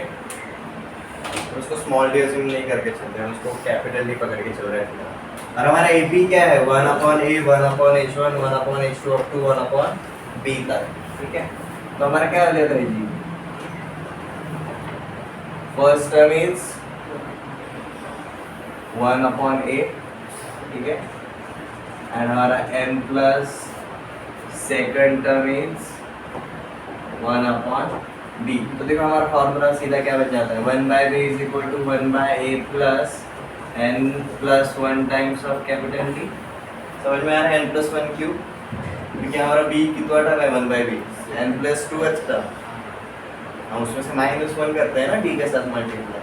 उसको स्मॉल डी अज्यूम नहीं करके चलते हैं, उसको कैपिटल डी पकड़ के चल रहे हैं। और हमारा AP क्या है? 1/a, 1/h1, 1/h2 up to 1/b तक, ठीक है? तो हमारा क्या लेता है जी? फर्स्ट टर्म इज 1/a, ठीक है? एंड हमारा n plus second term is 1/b। तो देखो हमारा फॉर्मूला सीधा क्या बच जाता है? 1/b is equal to 1/a plus n plus 1 times of capital D। समझ में आ रहा है? n प्लस 1 क्यों? क्योंकि हमारा b कितना टर्म है? 1/b, n plus 2h term, हम उसमें से -1 करते हैं ना D के साथ मल्टीप्लाई,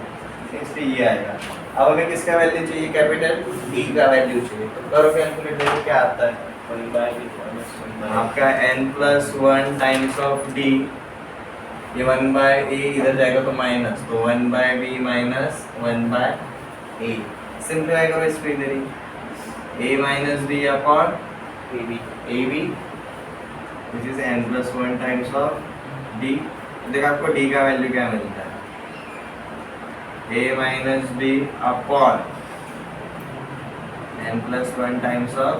इसलिए ये आएगा। अब हमें किसका वैल्यू चाहिए? कैपिटल D का वैल्यू चाहिए। तो करो कैलकुलेट, देखो क्या आता है। 1/b आपका n plus 1 times of D, ये 1/a इधर जाएगा तो माइनस, तो 1/b माइनस 1/a। सिंप्लीफाई करो इसको इधर ही, a minus b upon AB ab which is n plus 1 times of d. देखो आपको d का वैल्यू क्या मिलता है, a minus b upon n plus 1 times of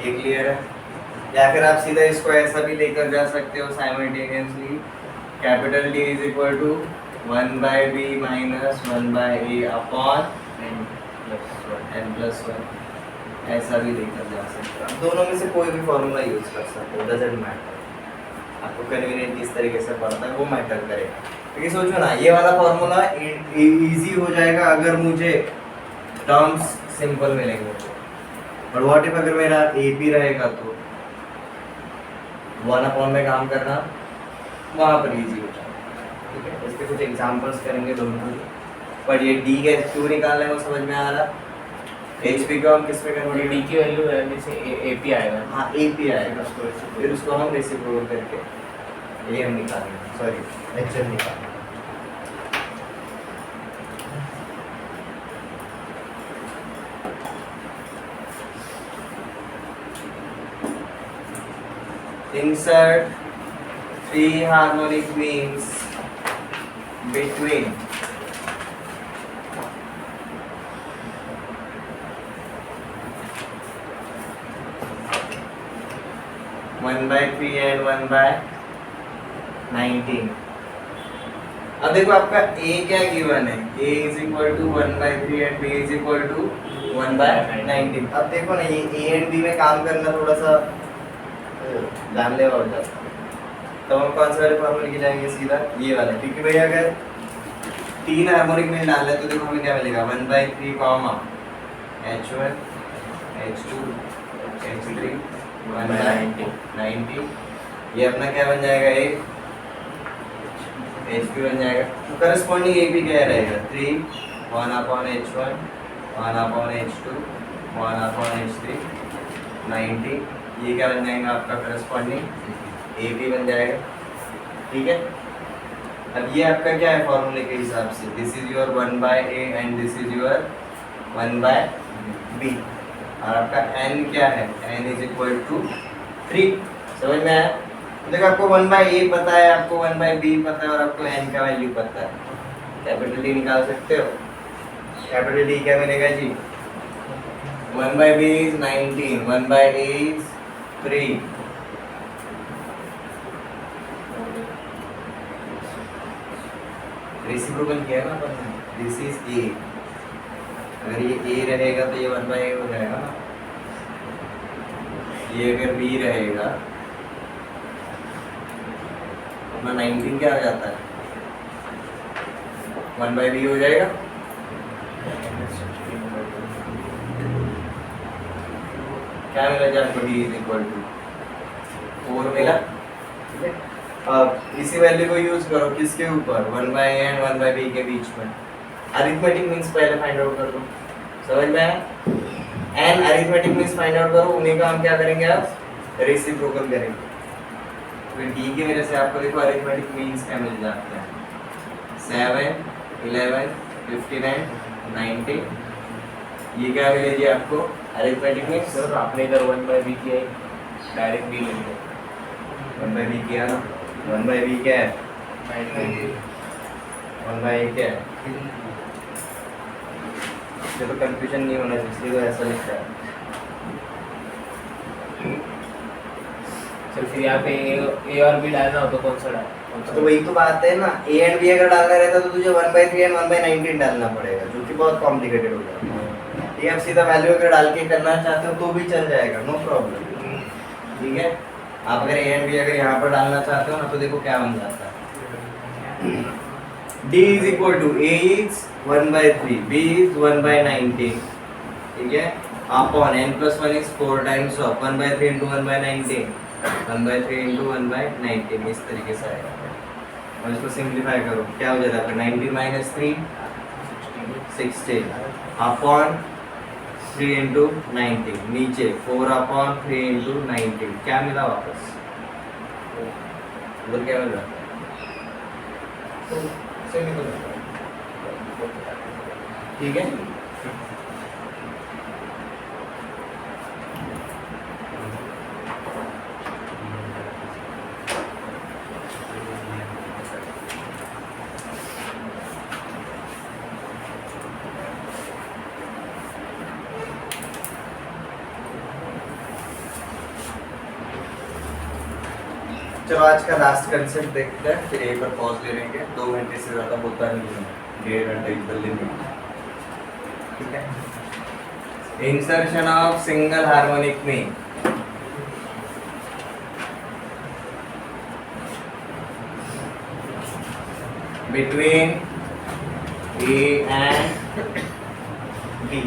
ये क्लियर है? या फिर आप सीधा इसको ऐसा भी लेकर जा सकते हो simultaneously, capital D is equal to 1 by b minus 1 by a upon n plus 1, ऐसा भी लेकर जा सकते हो। आप दोनों में से कोई भी फॉर्मूला यूज कर सकते हो, डजंट मैटर, आपको कन्वीनियंट किस तरीके से पड़ता है वो मैटर करेगा। क्योंकि सोचो ना, ये वाला फॉर्मूला इजी हो जाएगा अगर मुझे टर्म्स सिंपल मिलेंगे, और व्हाट इफ अगर मेरा AP रहेगा तो 1 अपॉन में काम करना वहाँ पर इजी हो जाएगा। ठीक है, इसके कुछ एग्जांपल्स करेंगे दोनों के, पर ये D के क्यों निकालना है वो समझ में आ रहा। HP को हम किस पे कन्वर्ट, D की वैल्यू रहने से AP आएगा। हाँ AP आएगा, फिर उसको हम रेसिप्रोकल करके AM निकालेंगे, सॉरी HM निकालेंगे। Insert 3 harmonic means between 1/3 and 1/19। अब देखो आपका A क्या गिवन है, A is equal to 1/3 and B is equal to 1/19। अब देखो ना, ये A एंड B में काम करना थोड़ा सा जानलेवा हो जाता है, तो हम कौन से वाले फॉर्मूले की जाएंगे, सीधा ये वाला। क्योंकि भैया अगर 3 हार्मोनिक में डालना है तो देखो हमें क्या मिलेगा, 1/3 कॉमा H1 H2 H3 1/90, ये अपना क्या बन जाएगा, एक HP बन जाएगा। तो करस्पॉन्डिंग AP क्या रहेगा, 3 1 upon H1 1 upon H2 1 upon H3 90, ये क्या बन जाएगा आपका करस्पॉन्डिंग AP बन जाएगा। ठीक है, अब ये आपका क्या है फॉर्मूले के हिसाब से, this is your 1/A and this is your 1/B, और आपका n क्या है, n इज इक्वल टू 3। समझ में आया? देखो आपको 1/A पता है, आपको 1/B पता है, और आपको n का वैल्यू पता है, कैपिटल D निकाल सकते हो। कैपिटल D क्या मिलेगा जी, 1/B is 19, 1/A is 3। Reciprocal किया ना अपन ने, दिस इज A, अगर ये A रहेगा तो ये 1/A हो जाएगा ना, ये अगर B रहेगा अपना 19 क्या हो जाता है, 1/B हो जाएगा। क्या मिला जी आपको, D इज इक्वल टू 4 मिला। अब इसी वैल्यू को यूज करो किसके ऊपर, 1/A एंड 1/B के बीच में। अरिथमेटिक मींस पहले फाइंड आउट कर लो, समझ में आया? And arithmetic means find out करो, उन्हीं का हम क्या करेंगे, आप रेसिप्रोकल करेंगे। फिर D की वजह से आपको देखो अरिथमेटिक मींस क्या मिल जाते हैं, 7 11 59 90, ये क्या मिलेगी आपको अरिथमेटिक मींस। सर आपने इधर 1/B किया है, डायरेक्ट B ले लिया, 1/B किया ना, 1/B क्या है, 1/A क्या है, ये तो कंफ्यूजन नहीं होना चाहिए, इसलिए तो ऐसा लिखा है। सर फिर यहाँ पे A और B डालना हो तो कौन सा डाल, तो वही तो बात है ना, A एंड B अगर डालना रहता तो तुझे 1/3 एंड 1/19 डालना पड़ेगा, जो कि बहुत कॉम्प्लिकेटेड हो जाता है। ये आप सीधा वैल्यू अगर डाल के करना चाहते हो तो भी चल जाएगा, नो प्रॉब्लम। ठीक है, आप अगर A एंड B अगर यहाँ पर डालना चाहते हो ना तो देखो क्या बन जाता है, D is equal to A is 1/3, B is 1/19। ठीक है, upon n plus 1 is 4 times of 1/3 into 1/19, 1/3 into 1/19, इस तरीके से आएगा। और इसको सिंप्लीफाई करो, क्या हो जाता है, 19 माइनस 3 16 अपॉन 3 इंटू 19, नीचे 4 अपॉन 3 इंटू 19, क्या मिला वापस उधर क्या मिल रहा है? सेमी को ठीक है। चलो आज का लास्ट कंसेप्ट देखते हैं, फिर यहीं पर पॉज ले लेंगे। 2 घंटे से ज़्यादा होता नहीं है, 1.5 घंटे कर लेंगे। ठीक है। Insertion of single harmonic mean. Between A and B.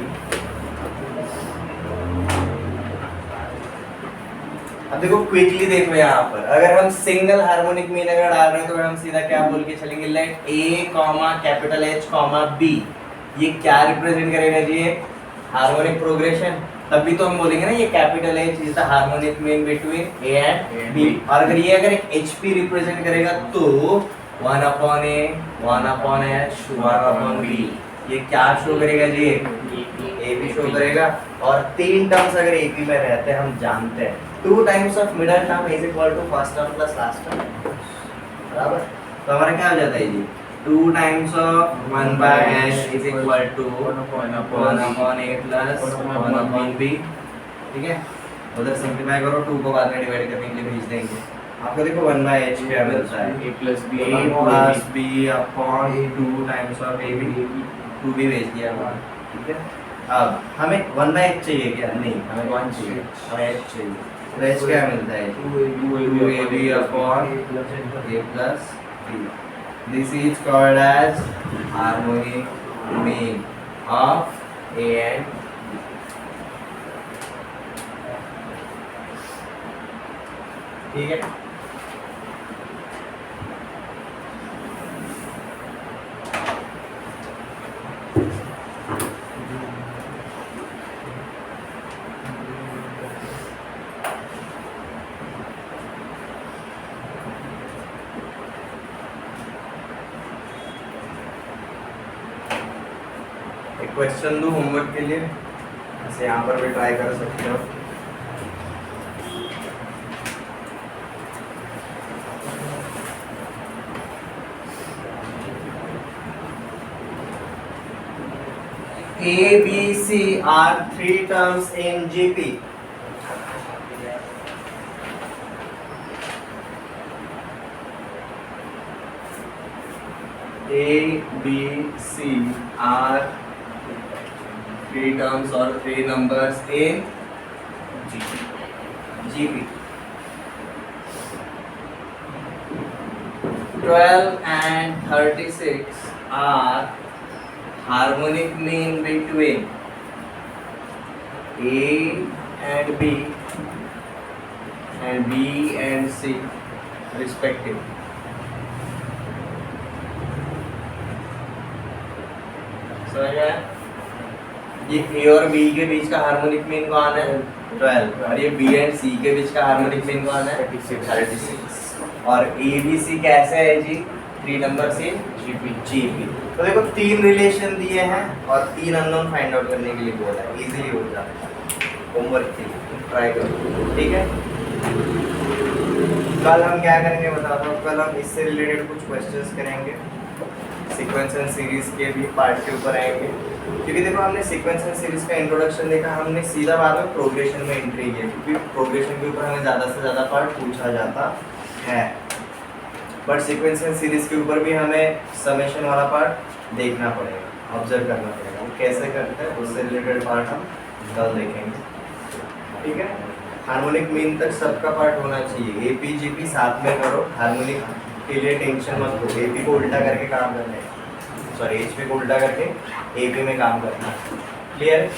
अब देखो क्विकली देखो यहाँ पर, अगर हम सिंगल हार्मोनिक मीन अगर डाल रहे हैं तो हम सीधा क्या बोल के चलेंगे, let A comma capital H comma B. ये क्या रिप्रेजेंट करेगा जी? Harmonic progression. तभी तो हम बोलेंगे ना ये capital H is the harmonic mean between A and B. और अगर ये अगर एक एच पी रिप्रेजेंट करेगा तो 1 अपॉन ए, 1 अपॉन एच, 1 अपॉन बी। ये क्या शो करेगा जी? ए बी शो करेगा। और 3 टर्म्स अगर ए पी में रहते हैं हम जानते हैं, 2 times of middle term is equal to first term plus last term, बराबर। तो हमारा क्या हो जाता है जी? 2 times of 1 by H is equal to 1 upon A plus 1 upon B. ठीक है। उधर सिंप्लीफाई करो, 2 को बाद में डिवाइड करने के लिए भेज देंगे। आपको देखो 1 बाय एच क्या मिलता है? a plus b a plus B upon 2 times of A B. 2 भी भेज दिया वहाँ। ठीक है। अब हमें 1 बाय एच चाहिए क्या? नहीं, हमें 1 चाहिए, हमें एच चाहिए। तो एच क्या मिलता है? 2ab upon a plus b। This is called as harmonic mean of a and b। ठीक है। क्वेश्चन दो होमवर्क के लिए, ऐसे यहाँ पर भी ट्राई कर सकते हो। A, B, C are 3 terms in GP. A, B, C are 3 terms or 3 numbers in GP. 12 and 36 are harmonic mean between A and B and B and C respectively. समझ में आया? ये ए और बी के बीच का हार्मोनिक मीन कौन है? 12। और ये बी एंड सी के बीच का हार्मोनिक मीन कौन है? 36। और ए बी सी कैसे है जी? 3 नंबर्स इन जीपी। तो देखो 3 रिलेशन दिए हैं और 3 अननोन फाइंड आउट करने के लिए बोला है, इजीली हो जाता है। होमवर्क के लिए ट्राई करो। ठीक है। कल हम क्या करेंगे बताता हूँ। कल हम इससे रिलेटेड कुछ क्वेश्चंस करेंगे, सीक्वेंस एंड सीरीज के भी पार्ट के ऊपर आएंगे। क्योंकि देखो हमने सीक्वेंस एंड सीरीज का इंट्रोडक्शन देखा, हमने सीधा बाद में प्रोग्रेशन में एंट्री की, क्योंकि प्रोग्रेशन के ऊपर हमें ज़्यादा से ज़्यादा पार्ट पूछा जाता है। बट सीक्वेंस एंड सीरीज के ऊपर भी हमें समेशन वाला पार्ट देखना पड़ेगा, ऑब्जर्व करना पड़ेगा वो कैसे करते हैं, उससे रिलेटेड पार्ट हम कल देखेंगे। ठीक है। हार्मोनिक मीन तक सबका पार्ट होना चाहिए। ए पी जी पी साथ में करो, हार्मोनिक के लिए टेंशन मत लो। ए पी को उल्टा करके काम करना है, सॉरी एच पी को उल्टा करके ए पी में काम करना है। क्लियर है?